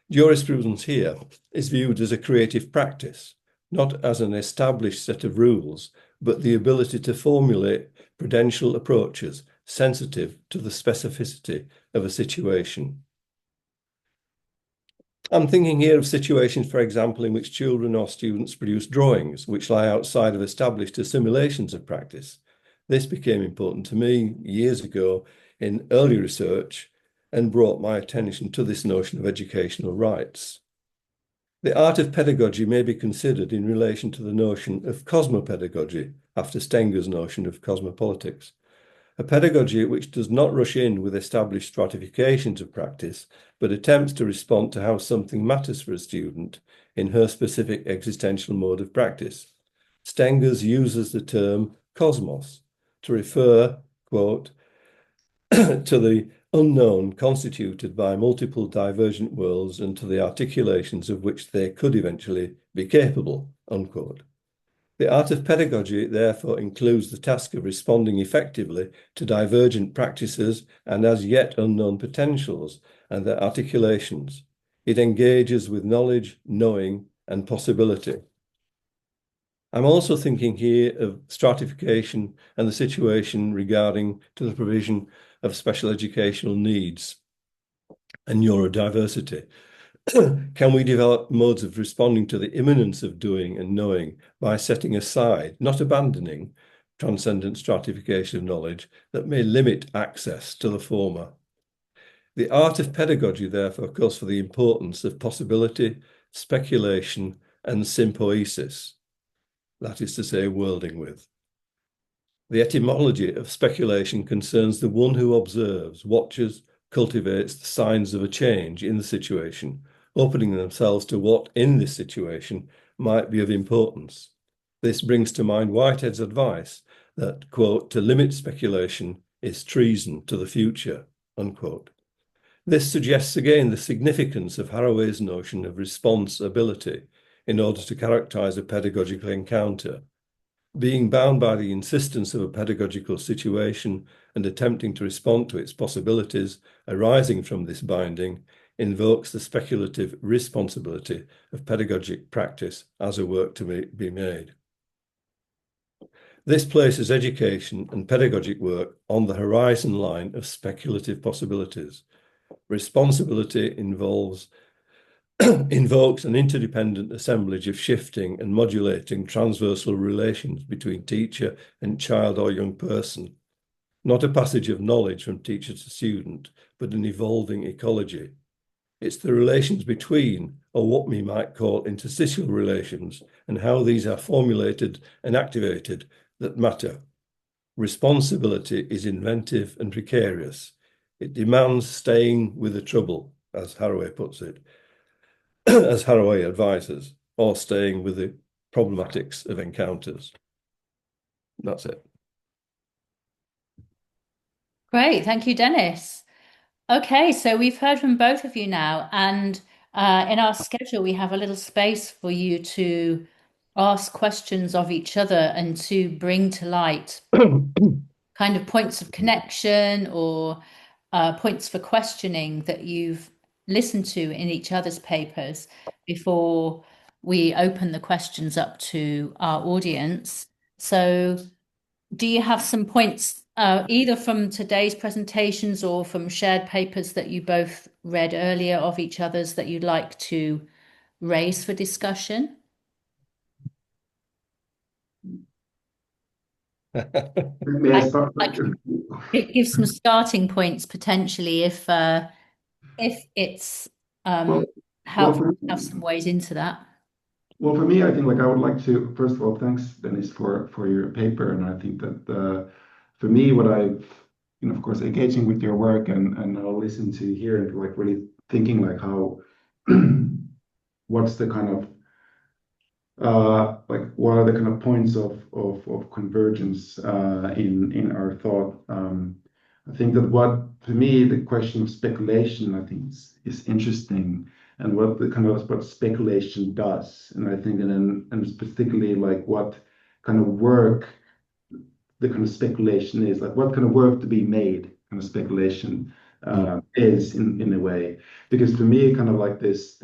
Jurisprudence here is viewed as a creative practice, not as an established set of rules, but the ability to formulate prudential approaches sensitive to the specificity of a situation. I'm thinking here of situations, for example, in which children or students produce drawings which lie outside of established assimilations of practice. This became important to me years ago in early research and brought my attention to this notion of educational rights. The art of pedagogy may be considered in relation to the notion of cosmopedagogy, after Stenger's notion of cosmopolitics. A pedagogy which does not rush in with established stratifications of practice, but attempts to respond to how something matters for a student in her specific existential mode of practice. Stengers uses the term cosmos to refer, quote, to the unknown constituted by multiple divergent worlds and to the articulations of which they could eventually be capable, unquote. The art of pedagogy therefore includes the task of responding effectively to divergent practices and as yet unknown potentials and their articulations. It engages with knowledge, knowing, and possibility. I'm also thinking here of stratification and the situation regarding to the provision of special educational needs and neurodiversity. Can we develop modes of responding to the imminence of doing and knowing by setting aside, not abandoning, transcendent stratification of knowledge that may limit access to the former? The art of pedagogy, therefore, calls for the importance of possibility, speculation, and sympoiesis, that is to say, worlding with. The etymology of speculation concerns the one who observes, watches, cultivates the signs of a change in the situation, opening themselves to what in this situation might be of importance. This brings to mind Whitehead's advice that, quote, to limit speculation is treason to the future, unquote. This suggests again the significance of Haraway's notion of responsibility in order to characterize a pedagogical encounter. Being bound by the insistence of a pedagogical situation and attempting to respond to its possibilities arising from this binding invokes the speculative responsibility of pedagogic practice as a work to be made. This places education and pedagogic work on the horizon line of speculative possibilities. Responsibility invokes an interdependent assemblage of shifting and modulating transversal relations between teacher and child or young person, not a passage of knowledge from teacher to student, but an evolving ecology. It's the relations between, or what we might call interstitial relations, and how these are formulated and activated that matter. Responsibility is inventive and precarious. It demands staying with the trouble, as Haraway puts it, as Haraway advises. or staying with the problematics of encounters. That's it. Great. Thank you, Dennis. Okay, so we've heard from both of you now, and in our schedule, we have a little space for you to ask questions of each other and to bring to light kind of points of connection or points for questioning that you've listened to in each other's papers before we open the questions up to our audience. So, do you have some points, either from today's presentations or from shared papers that you both read earlier of each other's that you'd like to raise for discussion? May I start? I can give some starting points potentially if it's Well, well, helpful for, to have some ways into that. well, for me, I think like I would like to first of all thanks Dennis for your paper, and I think that for me, what I've of course engaging with your work and I'll listen to here and like really thinking like how what's the kind of like what are the kind of points of convergence in our thought. I think that what for me the question of speculation I think is interesting, and what the kind of what speculation does, and I think and particularly like what kind of work the kind of speculation is, like what kind of work to be made kind of speculation is in a way, because for me kind of like this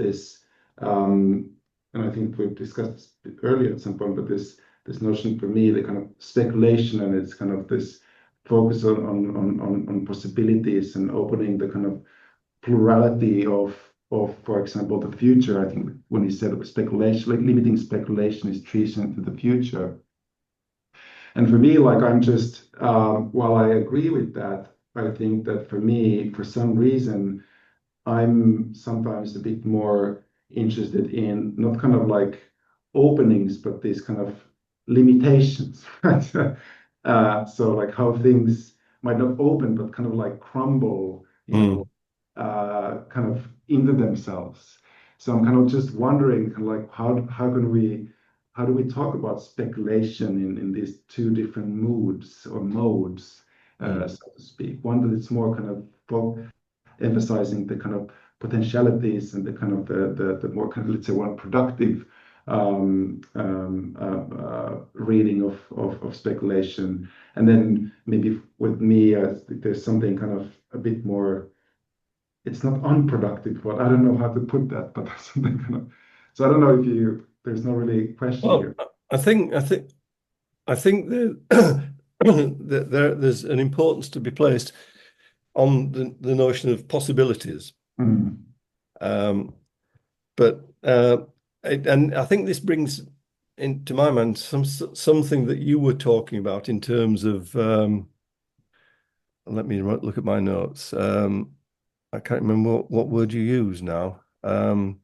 and I think we've discussed it earlier at some point, but this notion for me, the kind of speculation and it's kind of this focus on possibilities and opening the kind of plurality of for example the future. I think when he said speculation, like limiting speculation is treason to the future. And for me, like I'm just while I agree with that, I think that for me, for some reason, I'm sometimes a bit more interested in not kind of like openings, but these kind of limitations, right? So like how things might not open, but kind of like crumble, kind of into themselves. So I'm kind of just wondering, kind of like how do we talk about speculation in these two different moods or modes, so to speak? One that it's more kind of emphasizing the kind of potentialities and the kind of the more kind of, let's say, one productive reading of speculation. And then maybe with me, there's something kind of a bit more, it's not unproductive, but I don't know how to put that, but there's something kind of, so I don't know if you, there's no really question Well, here. I think that there's an importance to be placed on the notion of possibilities. Mm. But and I think this brings into my mind something that you were talking about in terms of let me look at my notes. I can't remember what word you used now. But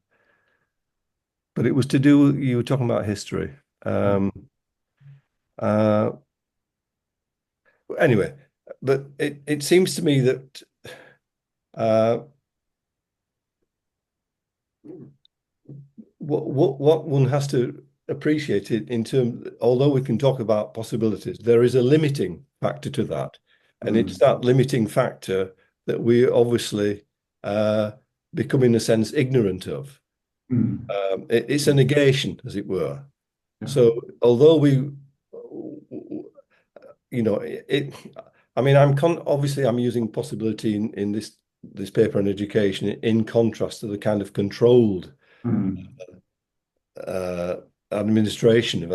it was to do, you were talking about history. Uh, anyway, but it seems to me that what one has to appreciate it in terms, although we can talk about possibilities, there is a limiting factor to that. And it's that limiting factor that we obviously become, in a sense, ignorant of. It's a negation, as it were. Yeah. So although we, I mean, obviously I'm using possibility in this paper on education in contrast to the kind of controlled administration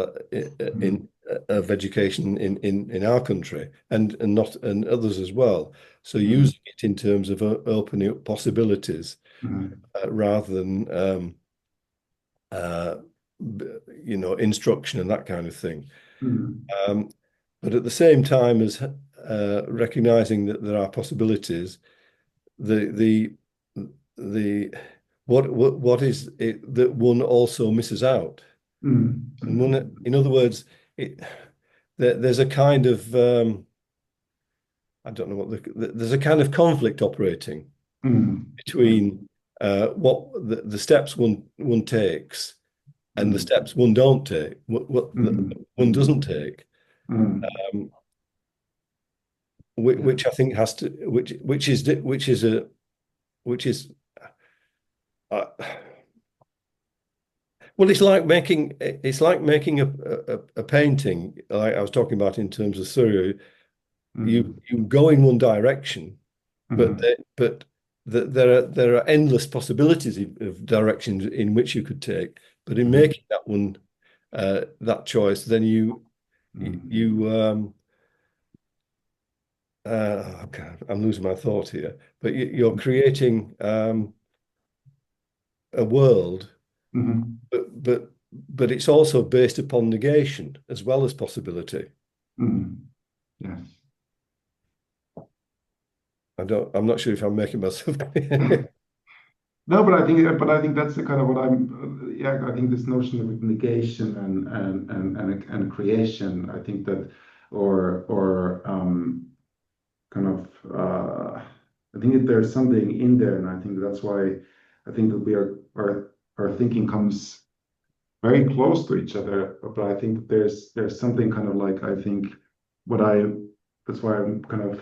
of education in our country and others as well. So using it in terms of opening up possibilities rather than instruction and that kind of thing. But at the same time as recognizing that there are possibilities, what is it that one also misses out? And one, in other words, there's a kind of I don't know there's a kind of conflict operating between what the steps one takes and the steps one don't take, what one doesn't take, which I think has to, which is uh, well, it's like making a painting, like I was talking about in terms of Surya. You go in one direction, but there are endless possibilities of directions in which you could take. But in making that one that choice, then okay, I'm losing my thought here. But you're creating a world, but it's also based upon negation as well as possibility. Yes. I'm not sure if I'm making myself clear. No, but I think that's the kind of what I'm. Yeah, I think this notion of negation and creation. I think that, or kind of. I think that there's something in there, and I think that's why I think that our thinking comes very close to each other. But I think that there's something kind of like I think what I. That's why I'm kind of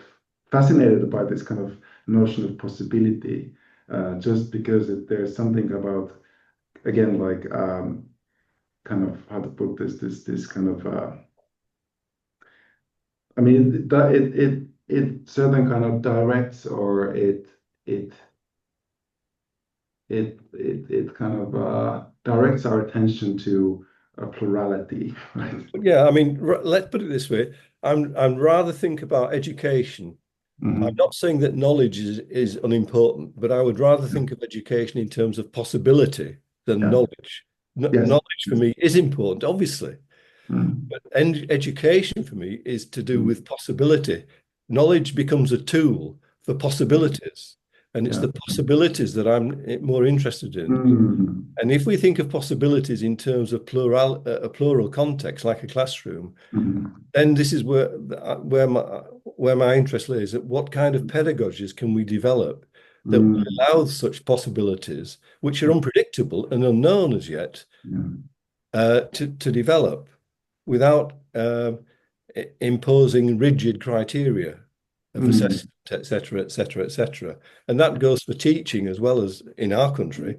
fascinated by this kind of notion of possibility just because there's something about again like kind of how to put this kind of I mean that it certain kind of directs or it kind of directs our attention to a plurality, right? Yeah, I mean, let's put it this way. I'd rather think about education. I'm not saying that knowledge is unimportant, but I would rather think of education in terms of possibility than Yeah. knowledge. Yes. Knowledge for me is important, obviously, but education for me is to do with possibility. Knowledge becomes a tool for possibilities, and it's the possibilities that I'm more interested in. And if we think of possibilities in terms of a plural context, like a classroom, then this is where my interest lays. At what kind of pedagogies can we develop that will allow such possibilities, which are unpredictable and unknown as yet, to develop without imposing rigid criteria of assessment, etc., etc., etc. And that goes for teaching as well as in our country,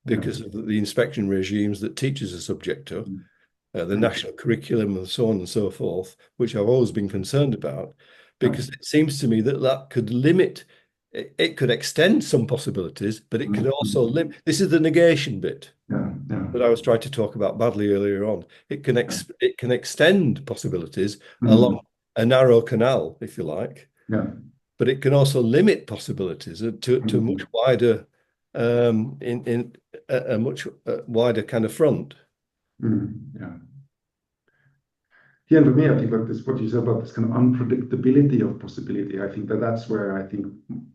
because of the inspection regimes that teachers are subject to, the national curriculum and so on and so forth, which I've always been concerned about, because it seems to me that that could limit, it could extend some possibilities, but it could also limit. This is the negation bit that I was trying to talk about badly earlier on. It can extend possibilities along a narrow canal, if you like, but it can also limit possibilities to a much wider in a much wider kind of front. Yeah. Yeah, and for me, I think like this, what you said about this kind of unpredictability of possibility, I think that's where I think,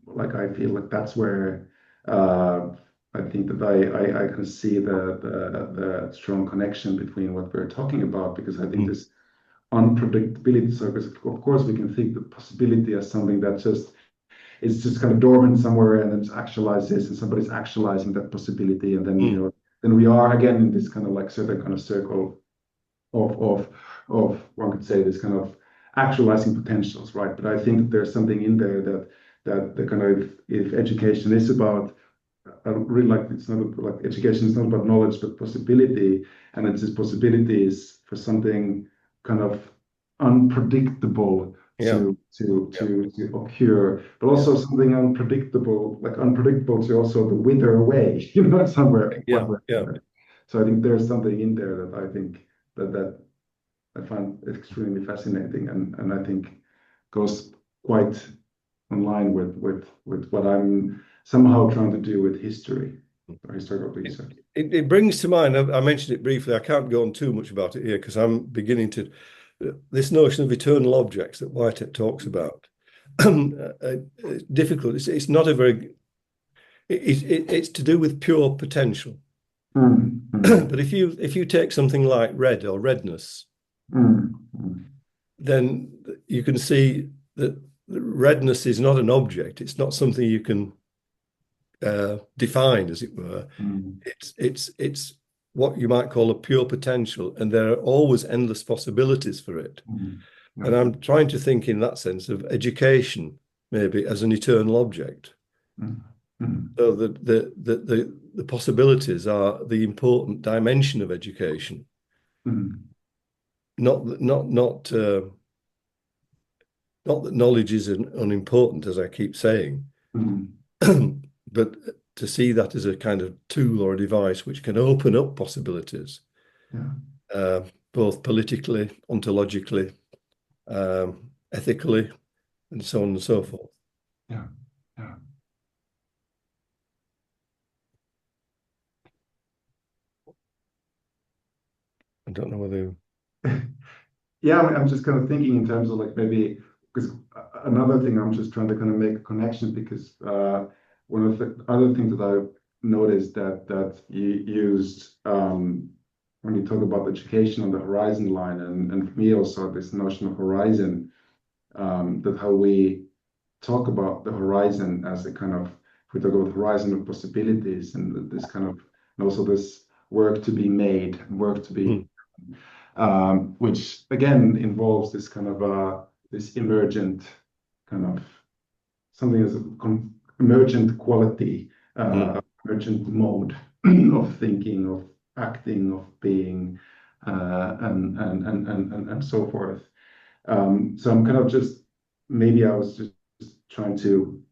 like, I feel like that's where I think that I can see the strong connection between what we're talking about, because I think this unpredictability. So, because of course we can think the possibility as something that just it's just kind of dormant somewhere and then it's actualizes and somebody's actualizing that possibility, and then then we are again in this kind of like certain kind of circle of one could say this kind of actualizing potentials, right? But I think that there's something in there that the kind of if education is about I really like it's not like education is not about knowledge but possibility, and it's this possibility is for something kind of unpredictable to occur, but also something unpredictable, like unpredictable to also the wither away, somewhere. So I think there's something in there that I think that I find extremely fascinating, and I think goes quite online with what I'm somehow trying to do with history or historical research. It brings to mind, I mentioned it briefly, I can't go on too much about it here because I'm beginning to, this notion of eternal objects that Whitehead talks about. Difficult. It's not a very, it's to do with pure potential. But if you take something like red or redness, then you can see that redness is not an object. It's not something you can define, as it were. It's what you might call a pure potential, and there are always endless possibilities for it. Yeah. And I'm trying to think in that sense of education, maybe as an eternal object. So the possibilities are the important dimension of education. Not that knowledge is unimportant, as I keep saying, but to see that as a kind of tool or a device which can open up possibilities, both politically, ontologically, ethically, and so on and so forth. Yeah. Yeah. I don't know whether. Yeah, I'm just kind of thinking in terms of like maybe because another thing I'm just trying to kind of make a connection because one of the other things that I've noticed that you used when you talk about education on the horizon line and for me also this notion of horizon that how we talk about the horizon as a kind of if we talk about horizon of possibilities and this kind of and also this work to be made work to be which again involves this kind of this emergent kind of something as a emergent quality, emergent mode of thinking, of acting, of being, and so forth. So I'm kind of just maybe I was just trying to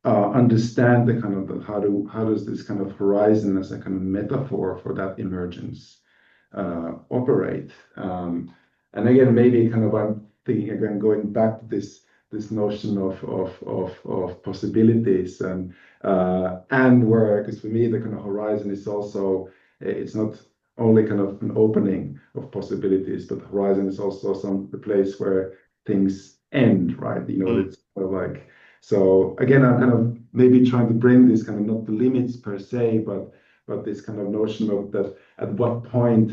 understand the kind of how does this kind of horizon as a kind of metaphor for that emergence operate. And again, maybe kind of I'm thinking again going back to this notion of possibilities and where because for me the kind of horizon is also it's not only kind of an opening of possibilities, but the horizon is also the place where things end, right? You know, it's kind of like so again, I'm kind of maybe trying to bring this kind of not the limits per se, but this kind of notion of that at what point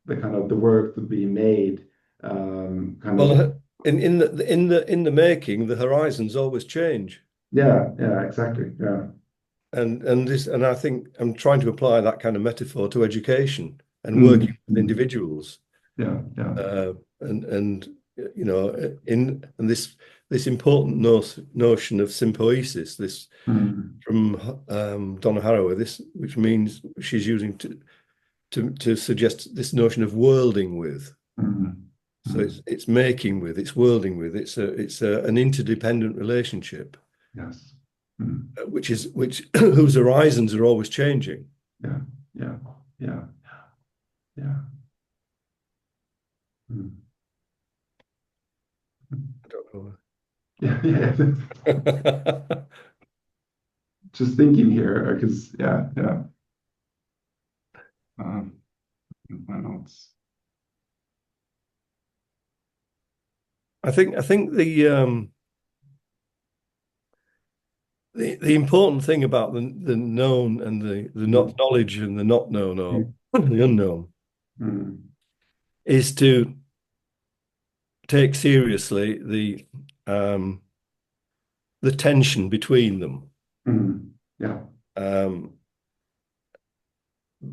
the kind of the work to be made kind of Well, in the making, the horizons always change. yeah exactly And I think I'm trying to apply that kind of metaphor to education and working with individuals. Yeah. And you know, in and this important notion of symbiosis, this from Donna Haraway, this which means she's using to suggest this notion of worlding with. So it's making with, it's worlding with, it's an interdependent relationship. Yes. Which whose horizons are always changing. Yeah. I don't know. Yeah. Just thinking here because yeah. My notes. I think the important thing about the known and the not knowledge and the not known or the unknown is to take seriously the tension between them. Yeah.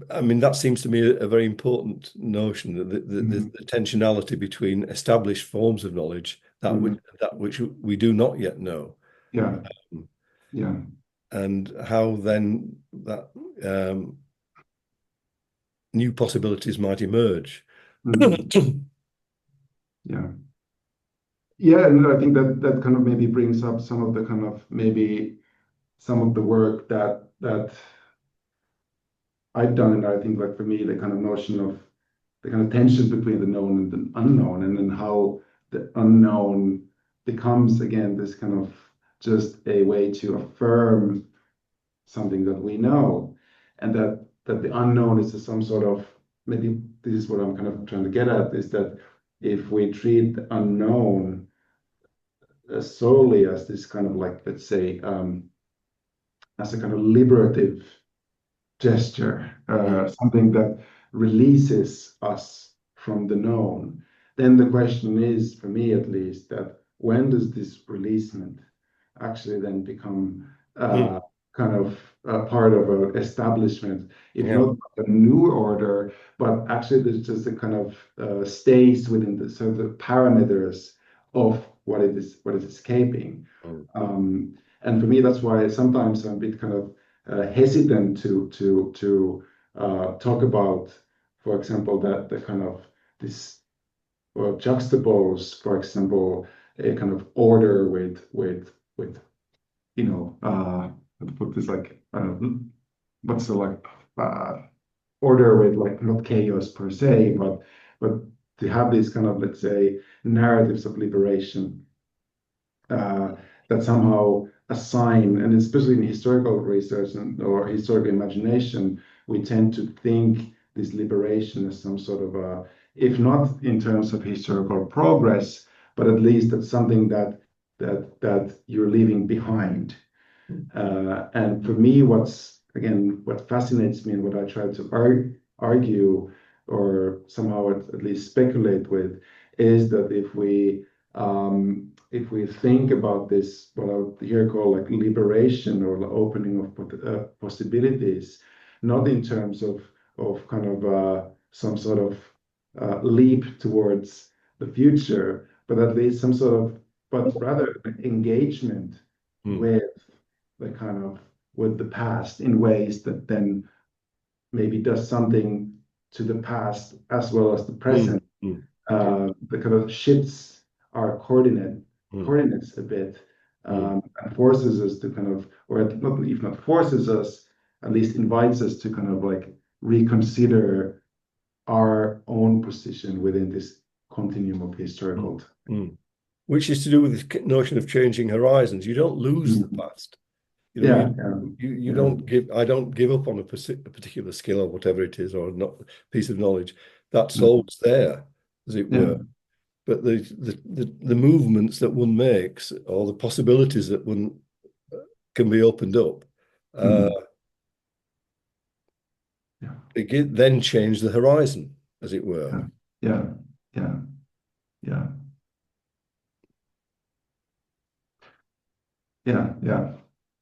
I mean, that seems to me a very important notion that the tensionality between established forms of knowledge that which we do not yet know. Yeah. And how then that new possibilities might emerge. Yeah, and I think that kind of maybe brings up some of the kind of maybe some of the work that I've done, and I think like for me the kind of notion of the kind of tension between the known and the unknown, and then how the unknown becomes again this kind of just a way to affirm something that we know, and that the unknown is some sort of maybe this is what I'm kind of trying to get at is that if we treat the unknown solely as this kind of like let's say as a kind of liberative gesture, something that releases us from the known, then the question is, for me at least, that when does this releasement actually then become kind of part of an establishment, if Yeah. not a new order, but actually there's just a kind of stays within the sort of the parameters of what is escaping. Mm. And for me, that's why sometimes I'm a bit kind of hesitant to talk about, for example, that the kind of this or juxtapose, for example, a kind of order with you know let's put this like what's the like order with like not chaos per se, but to have these kind of, let's say, narratives of liberation that somehow assign, and especially in historical research or historical imagination, we tend to think this liberation as some sort of a, if not in terms of historical progress, but at least that's something that you're leaving behind. And for me, what fascinates me and what I try to argue or somehow at least speculate with is that if we think about this, what I would here call like liberation or the opening of possibilities, not in terms of kind of some sort of leap towards the future, but at least some sort of, but rather engagement Mm. with the kind of with the past in ways that then maybe does something to the past as well as the Mm. present. Mm. The kind of shifts our Mm. coordinates a bit Mm. and forces us to kind of, or not if not forces us, at least invites us to kind of like reconsider our own position within this continuum of historical time. Mm. Which is to do with this notion of changing horizons. You don't lose the past. You know, Yeah, yeah, you yeah. don't give. I don't give up on a particular skill or whatever it is, or not piece of knowledge. That's always there, as it Yeah. were. But the movements that one makes, or the possibilities that one can be opened up, Yeah. then change the horizon, as it were. Yeah, yeah, yeah, yeah, yeah,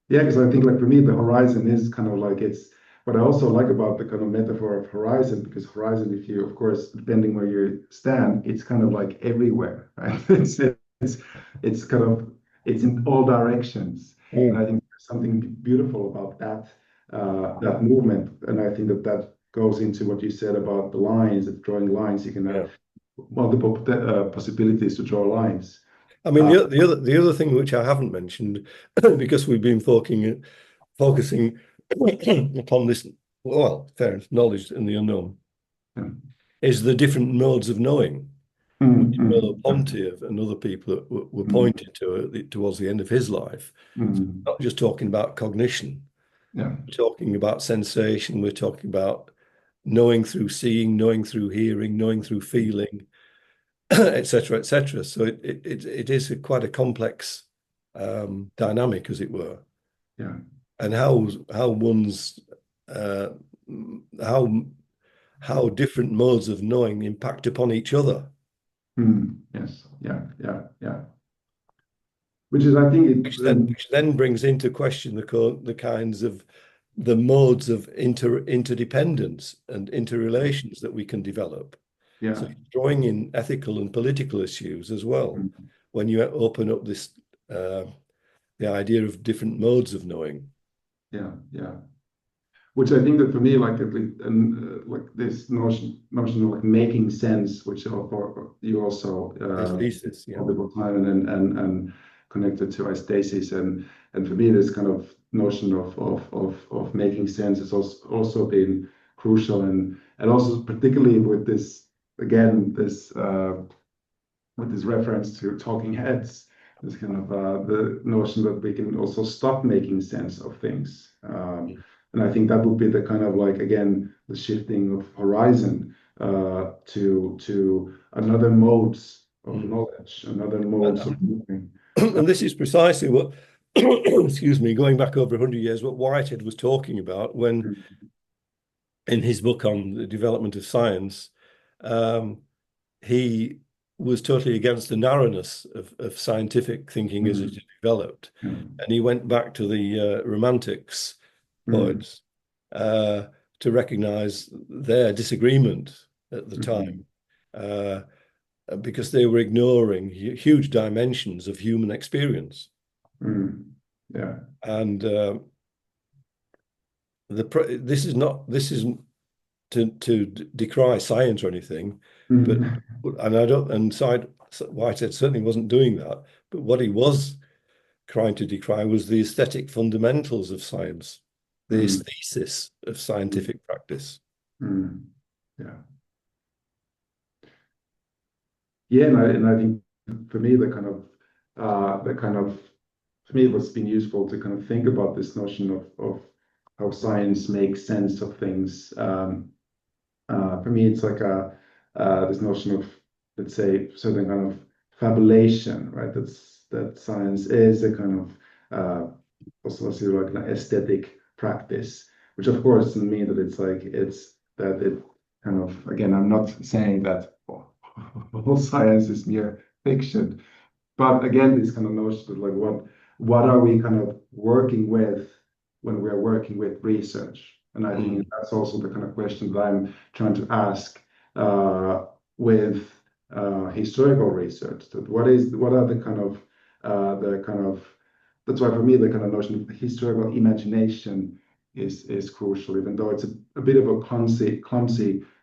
yeah. Because I think, like for me, the horizon is kind of like it's. What I also like about the kind of metaphor of horizon, because horizon, if you, of course, depending where you stand, it's kind of like everywhere, right? It's kind of it's in all directions, and I think there's something beautiful about that movement, and I think that goes into what you said about the lines, that drawing lines. You can Yeah. have multiple possibilities to draw lines. I mean, Uh, the other thing which I haven't mentioned, because we've been focusing upon this, well, fair enough, knowledge and the unknown, yeah. is the different modes of knowing, which Merleau-Ponty and other people were Mm, pointing to towards the end of his life. So mm, we're not just talking about cognition, yeah. we're talking about sensation, we're talking about knowing through seeing, knowing through hearing, knowing through feeling, etc., etc. So it is quite a complex dynamic, as it were, Yeah. and how one's uh, how how different modes of knowing impact upon each other. Yes. Yeah. Yeah. Yeah. Which is, I think, Which then brings into question the kinds of the modes of interdependence and interrelations that we can develop. yeah. So drawing in ethical and political issues as well, Mm, when you open up this the idea of different modes of knowing. yeah. Yeah. Which I think that for me, like at least, and like this notion of like making sense, which you also Aesthesis, yeah. multiple time and connected to aesthesis, and for me, this kind of notion of making sense has also been crucial, and also particularly with this again this with this reference to talking heads, this kind of the notion that we can also stop making sense of things. And I think that would be the kind of like again the shifting of horizon to another modes of knowledge, another modes of moving. And this is precisely what, excuse me, going back over 100 years, what Whitehead was talking about when, in his book on the development of science, he was totally against the narrowness of scientific thinking as it developed. And he went back to the Romantics poets to recognize their disagreement at the time, because they were ignoring huge dimensions of human experience. Yeah. And this isn't to decry science or anything, but Whitehead certainly wasn't doing that. But what he was trying to decry was the aesthetic fundamentals of science, the aesthesis of scientific practice. Yeah. Yeah, and I think for me for me what's been useful to kind of think about this notion of how science makes sense of things. For me, it's like this notion of, let's say, certain kind of fabulation, right? That science is a kind of also like an aesthetic practice, which of course doesn't mean that it's that it kind of, again, I'm not saying that all science is mere fiction, but again, this kind of notion of like what are we kind of working with when we are working with research? And I think that's also the kind of question that I'm trying to ask with historical research. That what are the kind of that's why for me the kind of notion of historical imagination is crucial, even though it's a bit of a clumsy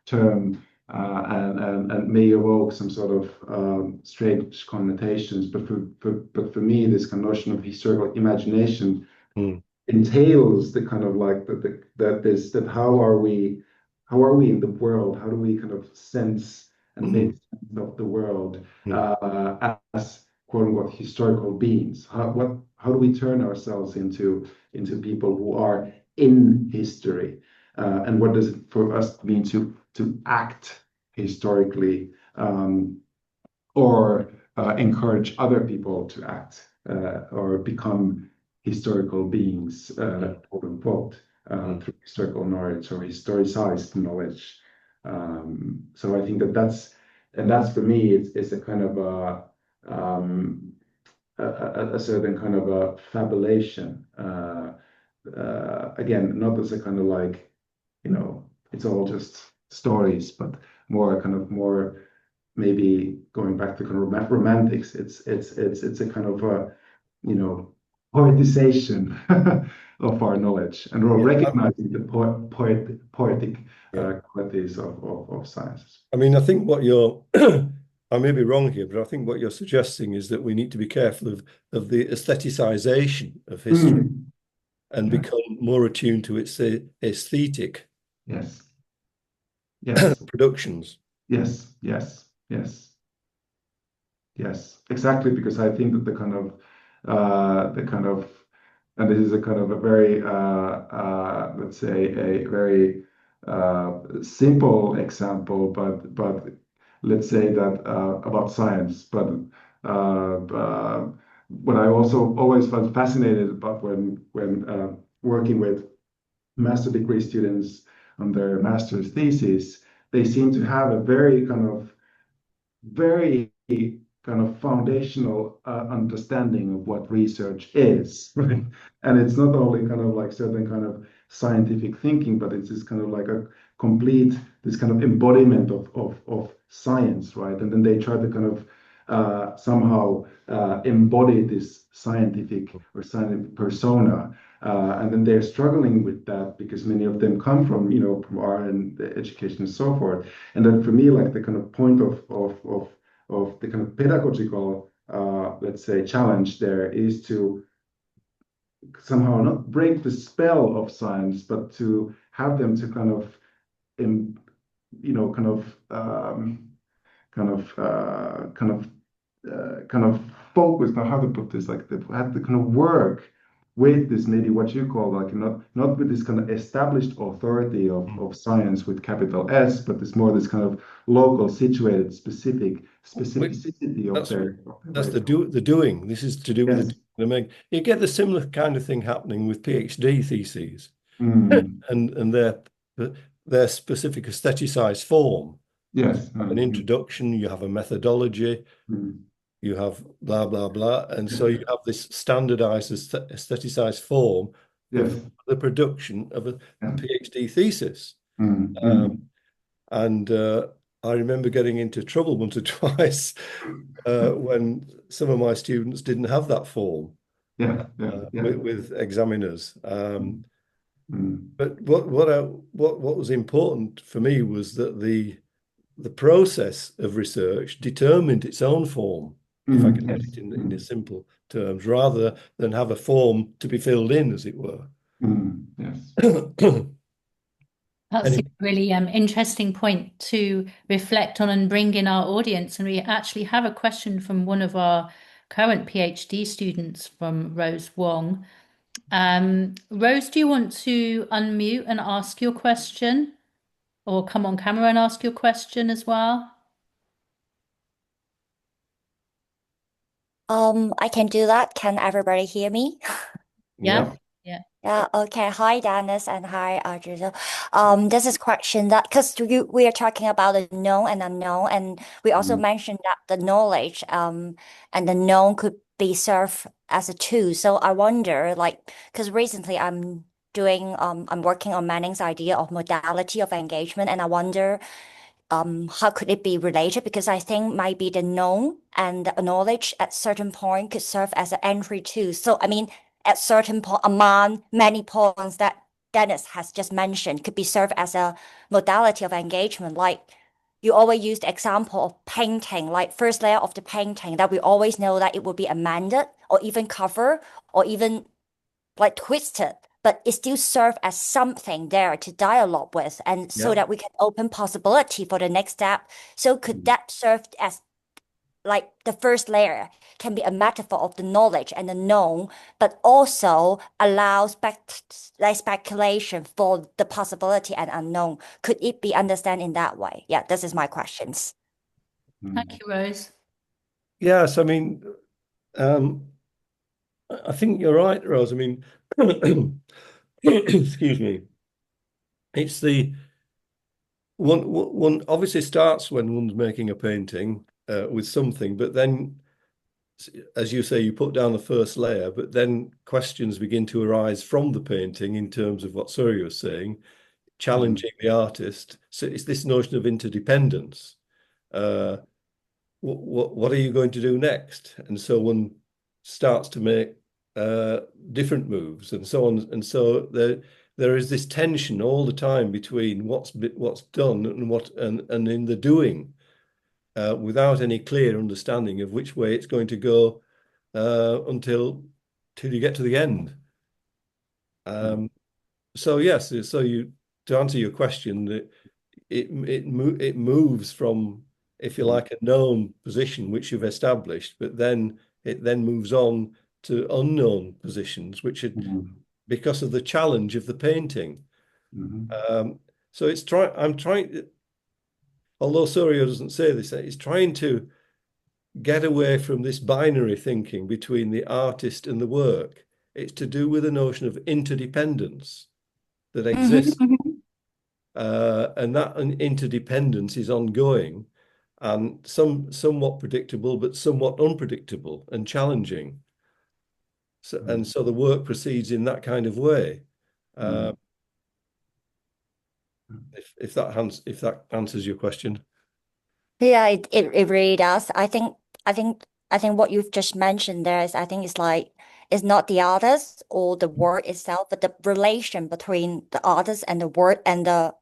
term and may evoke some sort of strange connotations. But for me, this kind of notion of historical imagination entails the kind of like that how are we in the world? How do we kind of sense and make sense of the world as quote unquote historical beings? How do we turn ourselves into people who are in history? And what does it for us mean to act historically, or encourage other people to act or become historical beings, quote unquote, through historical knowledge or historicized knowledge. So I think that's for me, it's a kind of a certain kind of a fabulation. Again, not as a kind of like, it's all just stories, but more maybe going back to kind of romantics. It's a kind of a, poetization of our knowledge, and we're recognizing the poetic qualities of science. I mean, I think what you're, I may be wrong here, but I think what you're suggesting is that we need to be careful of the aestheticization of history and become more attuned to its aesthetic productions. Yes, exactly, because I think that the kind of, and this is a kind of a very, let's say, a very simple example, but let's say that about science. But what I also always felt fascinated about when working with master degree students on their master's thesis, they seem to have a very foundational understanding of what research is, right? And it's not only kind of like certain kind of scientific thinking, but it's this kind of like a complete, this kind of embodiment of science, right? And then they try to kind of somehow embody this scientific persona. And then they're struggling with that because many of them come from, from art and education and so forth. And then for me, like the kind of point of the kind of pedagogical, let's say, challenge there is to somehow not break the spell of science, but to have them to kind of, focus on how to put this, like they have to kind of work with this, maybe what you call like not with this kind of established authority of science with capital S, but it's more this kind of local situated specificity of their that's the doing. This is to do with the you get the similar kind of thing happening with PhD theses and their specific aestheticized form Yes. An introduction, you have a methodology, you have blah, blah, blah. And so you have this standardized, aestheticized form Yes. of the production of a Yeah. PhD thesis. And I remember getting into trouble once or twice when some of my students didn't have that form with examiners. But what was important for me was that the process of research determined its own form, if I can put it in simple terms, rather than have a form to be filled in, as it were. Yes. That's a really interesting point to reflect on and bring in our audience. And we actually have a question from one of our current PhD students, from Rose Wong. Rose, do you want to unmute and ask your question, or come on camera and ask your question as well? I can do that. Can everybody hear me? Yeah. Yeah. Yeah, okay. Hi, Dennis, and hi, Juuso. This is question that because we are talking about the known and unknown, and we also mentioned that the knowledge and the known could be served as a tool. So I wonder, like, because recently I'm working on Manning's idea of modality of engagement, and I wonder how could it be related? Because I think maybe the known and the knowledge at certain point could serve as an entry too. So I mean, at certain point among many points that Dennis has just mentioned could be served as a modality of engagement. Like you always use the example of painting, like first layer of the painting that we always know that it will be amended or even cover or even like twisted, but it still serve as something there to dialogue with, and so that we can open possibility for the next step. So could that serve as like the first layer can be a metaphor of the knowledge and the known, but also allows like speculation for the possibility and unknown. Could it be understood in that way? Yeah, this is my questions. Thank you, Rose. Yes, I mean, I think you're right, Rose. I mean, excuse me. It's the one obviously starts when one's making a painting with something, but then, as you say, you put down the first layer, but then questions begin to arise from the painting in terms of what Surya was saying, challenging the artist. So it's this notion of interdependence. What are you going to do next? And so one starts to make different moves and so on. And so there is this tension all the time between what's done and and in the doing, without any clear understanding of which way it's going to go until you get to the end. So yes, to answer your question, it moves from, if you like, a known position which you've established, but then it moves on to unknown positions, which are because of the challenge of the painting. So I'm trying, although Surya doesn't say this, it's trying to get away from this binary thinking between the artist and the work. It's to do with the notion of interdependence that exists. And that interdependence is ongoing and somewhat predictable, but somewhat unpredictable and challenging. And so the work proceeds in that kind of way. If that answers your question. Yeah, it really does. I think what you've just mentioned there is I think it's like it's not the artist or the word itself, but the relation between the artist and the word and the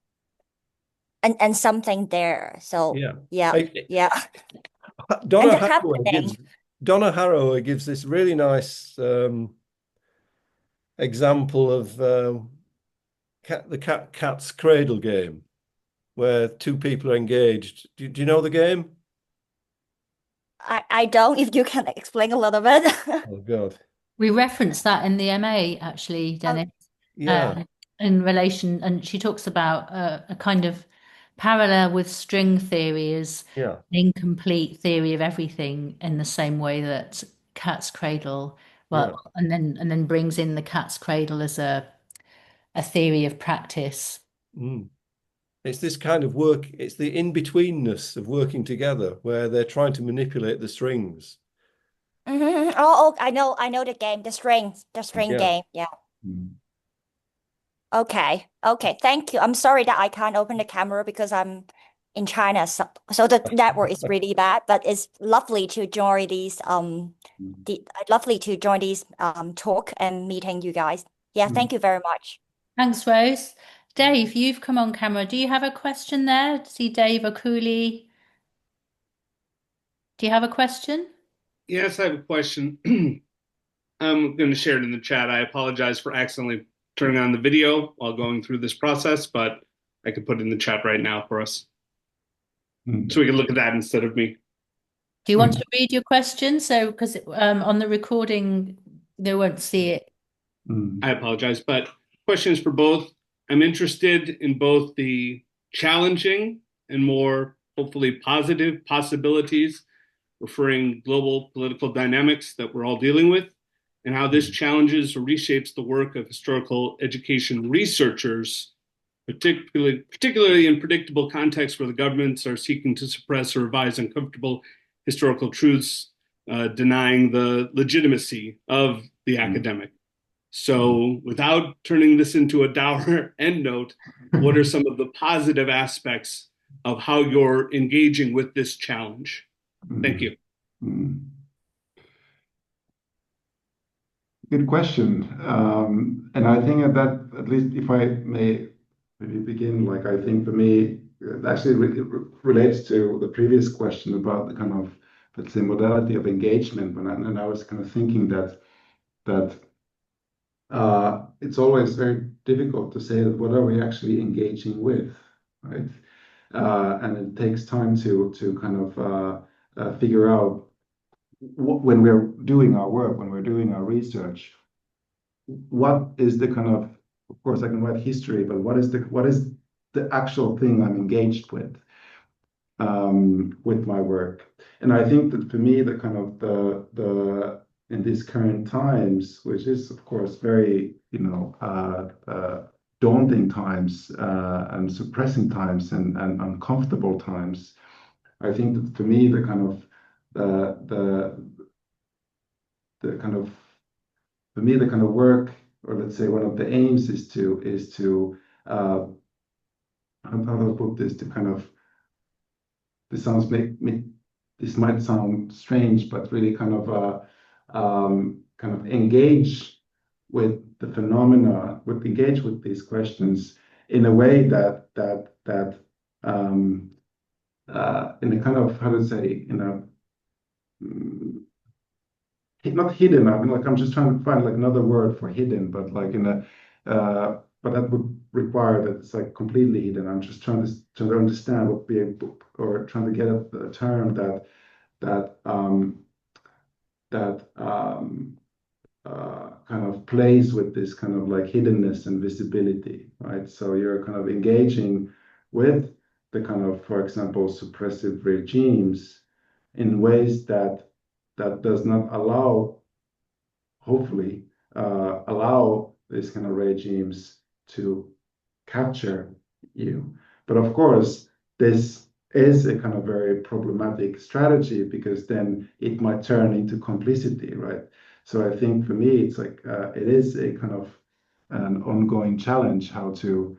and something there. So yeah, yeah. And Donna the Haraway happening. gives this really nice example of the cat's cradle game, where two people are engaged. Do you know the game? I don't, if you can explain a little bit. Oh God. We referenced that in the MA, actually, Dennis, Yeah. in relation, and she talks about a kind of parallel with string theory as Yeah. an incomplete theory of everything, in the same way that cat's cradle, well, and then brings in the cat's cradle as a theory of practice. It's this kind of work, it's the in-betweenness of working together where they're trying to manipulate the strings. Oh, I know the game, the string Yeah. game. Yeah. Mm. Okay. Okay. Thank you. I'm sorry that I can't open the camera because I'm in China, so the network is really bad. But it's lovely to join these Mm. lovely to join these talk and meeting you guys. Yeah. Mm. Thank you very much. Thanks, Rose. Dave, you've come on camera. Do you have a question there? See Dave Okuli. Do you have a question? Yes, I have a question. I'm going to share it in the chat. I apologize for accidentally turning on the video while going through this process, but I could put it in the chat right now for us Mm. so we can look at that instead of me. Do you want to read your question? So, because on the recording, they won't see it. Mm. I apologize, but question is for both. I'm interested in both the challenging and more hopefully positive possibilities referring global political dynamics that we're all dealing with, and how this challenges or reshapes the work of historical education researchers, particularly in predictable contexts where the governments are seeking to suppress or revise uncomfortable historical truths, denying the legitimacy of the Mm. academic. So, without turning this into a dour end note, what are some of the positive aspects of how you're engaging with this challenge? Thank Mm. you. Mm. Good question. And I think that at least if I may maybe begin, like I think for me, it actually relates to the previous question about the kind of, let's say, modality of engagement. And I was kind of thinking that it's always very difficult to say that what are we actually engaging with, right? And it takes time to kind of figure out when we're doing our work, when we're doing our research, what is the kind of course I can write history, but what is the actual thing I'm engaged with my work. And I think that for me, the kind of the in these current times, which is of course very, daunting times and suppressing times and uncomfortable times, I think that for me, the kind of the kind of for me the kind of work, or let's say one of the aims is to how do I put this, to kind of, this sounds this might sound strange, but really kind of engage with the phenomena, engage with these questions in a way that in a kind of, how to say, in a not hidden. I mean, like I'm just trying to find like another word for hidden, but like in a but that would require that it's like completely hidden. I'm just trying to understand what be able, or trying to get at the term that that kind of plays with this kind of like hiddenness and visibility, right? So you're kind of engaging with the kind of, for example, suppressive regimes in ways that does not allow, hopefully, allow these kind of regimes to capture you. But of course, this is a kind of very problematic strategy because then it might turn into complicity, right? So I think for me, it's like it is a kind of an ongoing challenge how to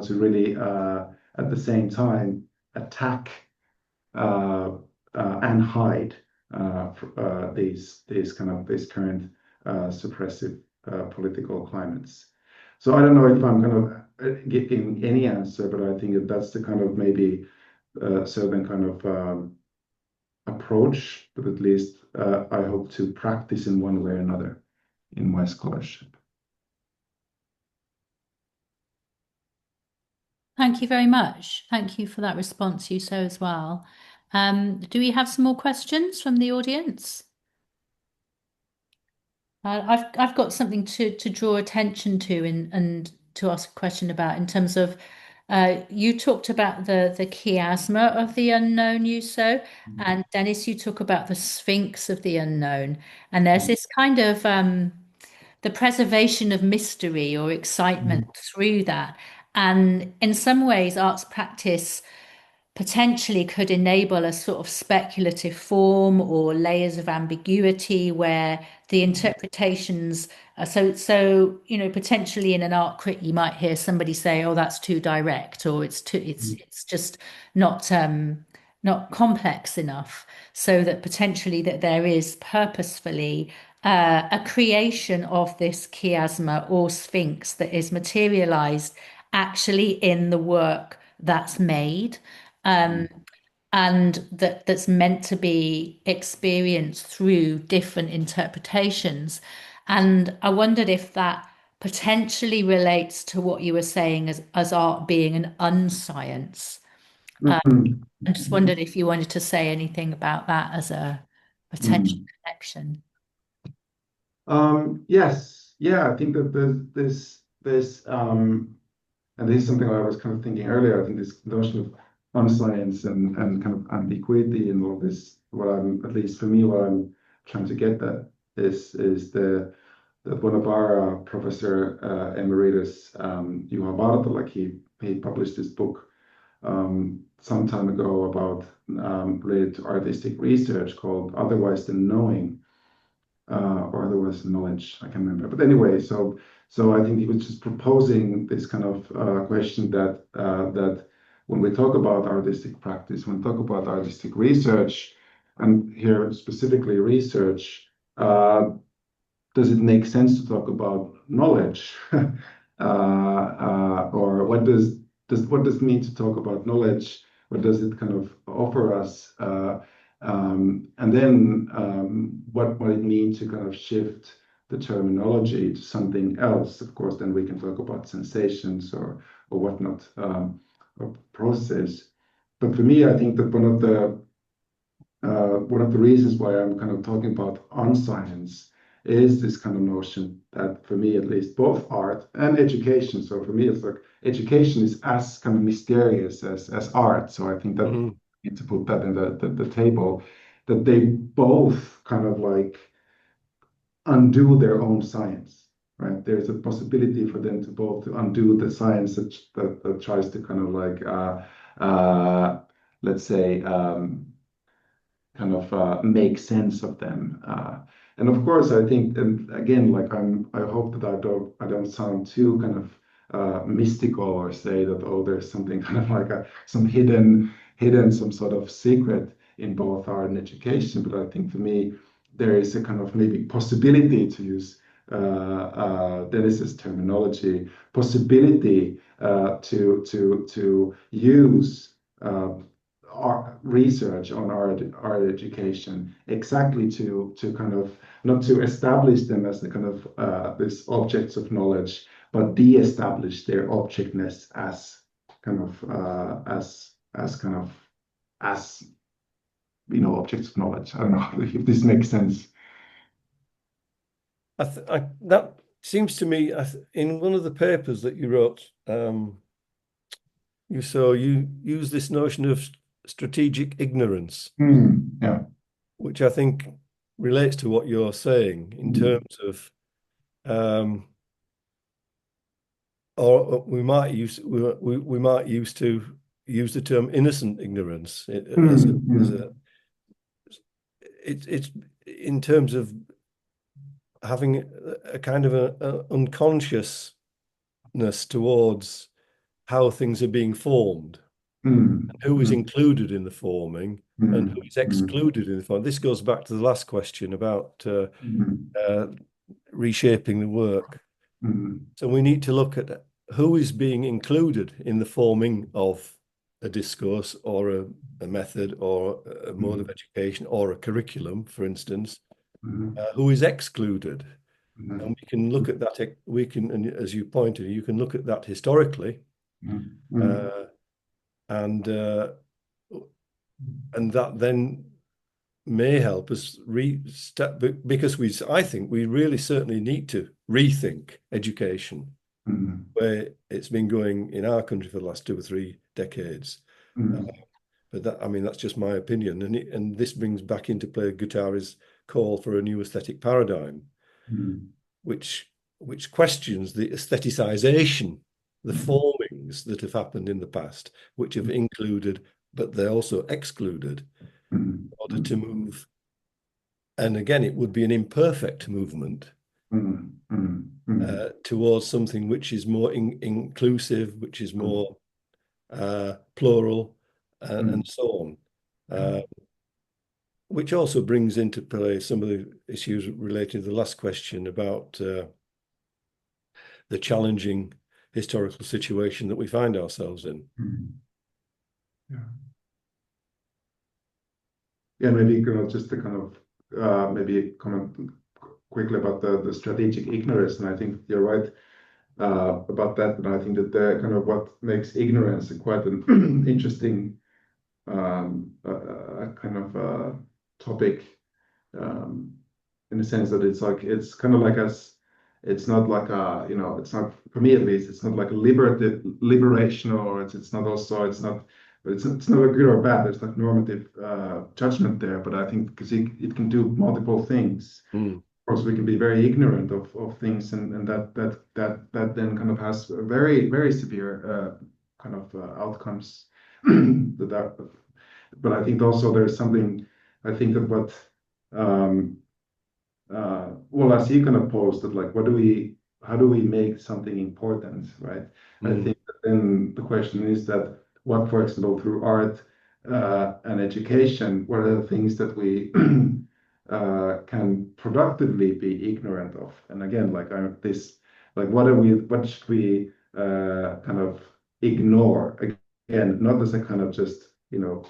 really at the same time attack and hide these kind of these current suppressive political climates. So I don't know if I'm kind of giving any answer, but I think that that's the kind of maybe certain kind of approach that at least I hope to practice in one way or another in my scholarship. Thank you very much. Thank you for that response, Juuso, as well. Do we have some more questions from the audience? I've got something to draw attention to and to ask a question about in terms of you talked about the chiasma of the unknown, Juuso, and Dennis, you talk about the sphinx of the unknown, and there's this kind of the preservation of mystery or excitement through that. And in some ways, arts practice potentially could enable a sort of speculative form or layers of ambiguity where the interpretations so potentially in an art crit you might hear somebody say, oh, that's too direct, or it's just not complex enough, so that potentially that there is purposefully a creation of this chiasma or sphinx that is materialized actually in the work that's made, um, and that's meant to be experienced through different interpretations. And I wondered if that potentially relates to what you were saying as art being an unscience. Mhm. I just wondered if you wanted to say anything about that as a potential Mhm. connection. Yes, yeah, I think that this and this is something I was kind of thinking earlier. I think this notion of unscience and kind of ambiguity and all this, what I'm, at least for me, what I'm trying to get at is the that one of our professor emeritus, Juha Varta, like he published this book some time ago about related to artistic research called Otherwise Than Knowing, or otherwise knowledge. I can't remember. But anyway, so I think he was just proposing this kind of question that when we talk about artistic practice, when we talk about artistic research, and here specifically research, does it make sense to talk about knowledge, or what does it mean to talk about knowledge? What does it kind of offer us? And then what might it mean to kind of shift the terminology to something else? Of course, then we can talk about sensations or whatnot, or process. But for me, I think that one of the reasons why I'm kind of talking about unscience is this kind of notion that, for me at least, both art and education. So for me, it's like education is as kind of mysterious as art. So I think that Mhm. we need to put that in the table, that they both kind of like undo their own science, right? There's a possibility for them to both to undo the science that tries to kind of like let's say kind of make sense of them. And of course, I think, and again, like I hope that I don't sound too kind of mystical or say that, oh, there's something kind of like some hidden some sort of secret in both art and education. But I think for me, there is a kind of maybe possibility, to use Dennis's terminology, possibility to use our research on art education exactly to kind of not to establish them as the kind of this objects of knowledge, but de-establish their objectness as kind of as kind of as objects of knowledge. I don't know if this makes sense. That seems to me, in one of the papers that you wrote, you use this notion of strategic ignorance, Yeah. which I think relates to what you're saying in terms of, or we might use the term innocent ignorance it's in terms of having a kind of a unconsciousness towards how things are being formed, and who is included in the forming and who is excluded in the forming. This goes back to the last question about reshaping the work. So we need to look at who is being included in the forming of a discourse or a method or a mode of education or a curriculum, for instance, who is excluded. And we can look at that, and as you pointed, you can look at that historically, and that then may help us because I think we really certainly need to rethink education, where it's been going in our country for the last 2 or 3 decades. But that's just my opinion, and this brings back into play Guattari's call for a new aesthetic paradigm, which questions the aestheticization, the forming things that have happened in the past, which have included, but they're also excluded in order to move. And again, it would be an imperfect movement towards something which is more inclusive, which is more plural, and so on. Which also brings into play some of the issues related to the last question about the challenging historical situation that we find ourselves in. Yeah, maybe just to kind of maybe comment quickly about the strategic ignorance, and I think you're right about that. And I think that the kind of what makes ignorance quite an interesting kind of topic, in the sense that it's kind of like it's not like a, it's not, for me at least, it's not like a liberation, or it's not a good or bad. There's not normative judgment there, but I think because it can do multiple things. Of course, we can be very ignorant of things, and that then kind of has very, very severe kind of outcomes. But I think also there's something, I think that what well, as you kind of posed that, like, how do we make something important, right? I think that then the question is that what, for example, through art and education, what are the things that we can productively be ignorant of? And again, like what should we kind of ignore? Again, not as a kind of just,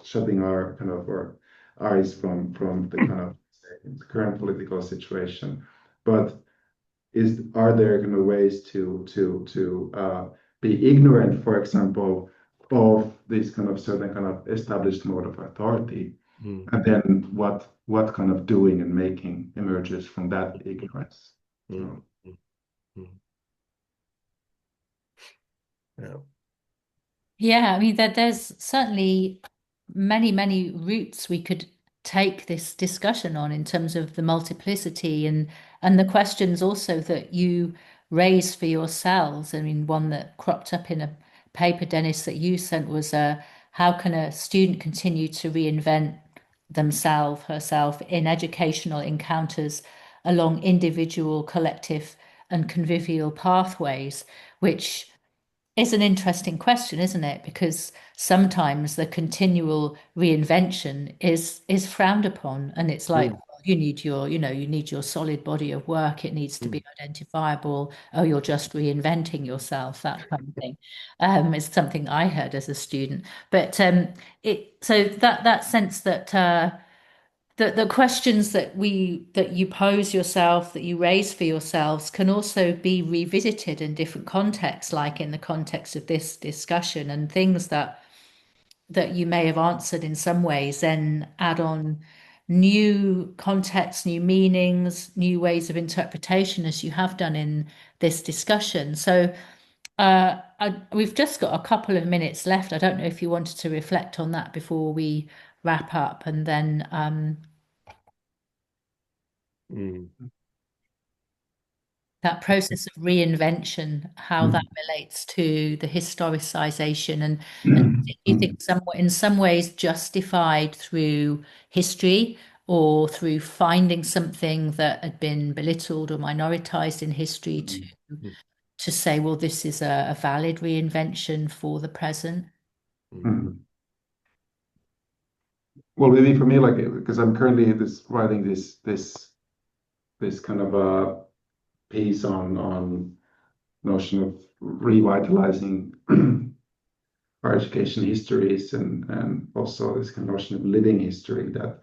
shutting our kind of our eyes from the kind of current political situation, but are there kind of ways to be ignorant, for example, of this kind of certain kind of established mode of authority, and then what kind of doing and making emerges from that ignorance? Yeah, I mean, there's certainly many routes we could take this discussion on in terms of the multiplicity and the questions also that you raise for yourselves. I mean, one that cropped up in a paper, Dennis, that you sent was how can a student continue to reinvent themselves, herself in educational encounters along individual, collective, and convivial pathways, which is an interesting question, isn't it? Because sometimes the continual reinvention is frowned upon, and it's like, well, you need your solid body of work. It needs to be identifiable. Oh, you're just reinventing yourself, that kind of thing. It's something I heard as a student. But so that sense that the questions that you pose yourself, that you raise for yourselves, can also be revisited in different contexts, like in the context of this discussion, and things that you may have answered in some ways then add on new contexts, new meanings, new ways of interpretation, as you have done in this discussion. So we've just got a couple of minutes left. I don't know if you wanted to reflect on that before we wrap up, and then that process of reinvention, how that relates to the historicization, and you think in some ways justified through history, or through finding something that had been belittled or minoritized in history to say, well, this is a valid reinvention for the present. Well, maybe for me, like, because I'm currently writing this kind of a piece on notion of revitalizing our education histories, and also this kind of notion of living history that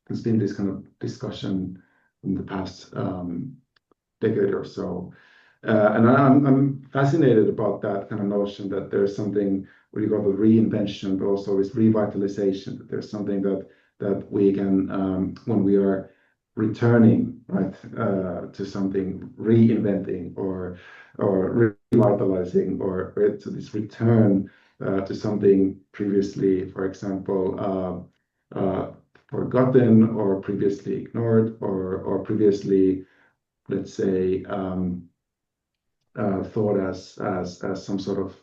has been this kind of discussion in the past decade or so. And I'm fascinated about that kind of notion that there's something what you call the reinvention, but also this revitalization, that there's something that we can, when we are returning, right, to something, reinventing or revitalizing, or to this return to something previously, for example, forgotten, or previously ignored, or previously, let's say, thought as some sort of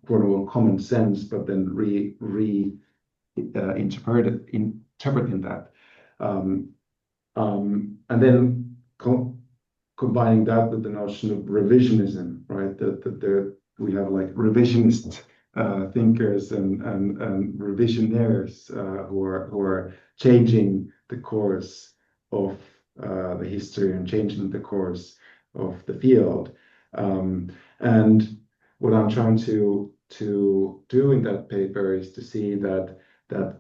quote unquote common sense, but then interpreting that, and then combining that with the notion of revisionism, right? That we have like revisionist thinkers and revisionaries who are changing the course of the history and changing the course of the field. And what I'm trying to do in that paper is to see that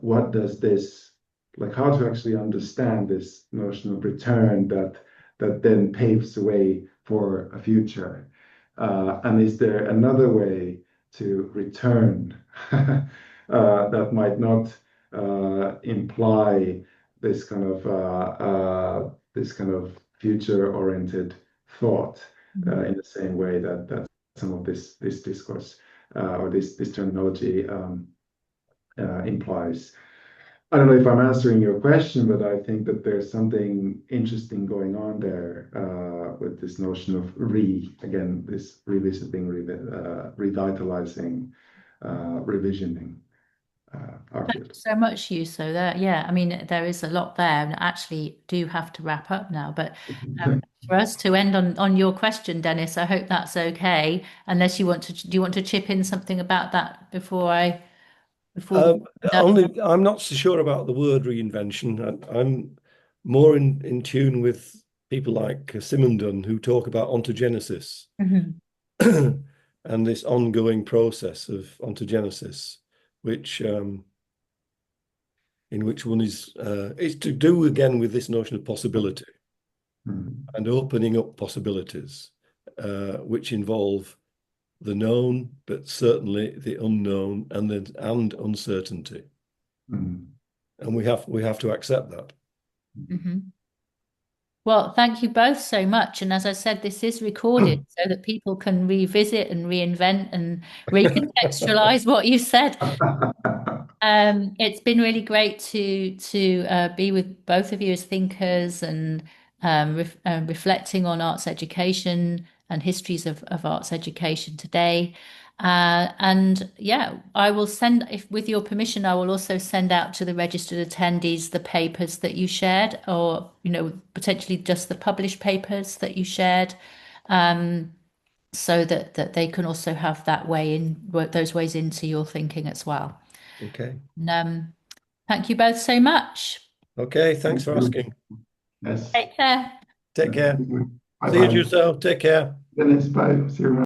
what does this, like how to actually understand this notion of return that then paves the way for a future. And is there another way to return that might not imply this kind of future-oriented thought in the same way that some of this discourse or this terminology implies. I don't know if I'm answering your question, but I think that there's something interesting going on there with this notion of this revisiting, revitalizing, revisioning our field. So much, Juuso. There, yeah. I mean, there is a lot there, and I actually do have to wrap up now. But for us to end on your question, Dennis, I hope that's okay. Unless you want to, do you want to chip in something about that before? I'm not so sure about the word reinvention. I'm more in tune with people like Simondon who talk about ontogenesis and this ongoing process of ontogenesis, which in which one is it's to do again with this notion of possibility and opening up possibilities, which involve the known, but certainly the unknown and uncertainty. And we have to accept that. Well, thank you both so much. And as I said, this is recorded so that people can revisit and reinvent and recontextualize what you said. It's been really great to be with both of you as thinkers and reflecting on arts education and histories of arts education today. And yeah, I will send, if with your permission, I will also send out to the registered attendees the papers that you shared, or potentially just the published papers that you shared, so that they can also have that way in those ways into your thinking as well. Okay. Thank you both so much. Okay, thanks for asking. Yes. Take care. Take care. Bye See you, Juuso. Take care. Dennis, bye. See you around.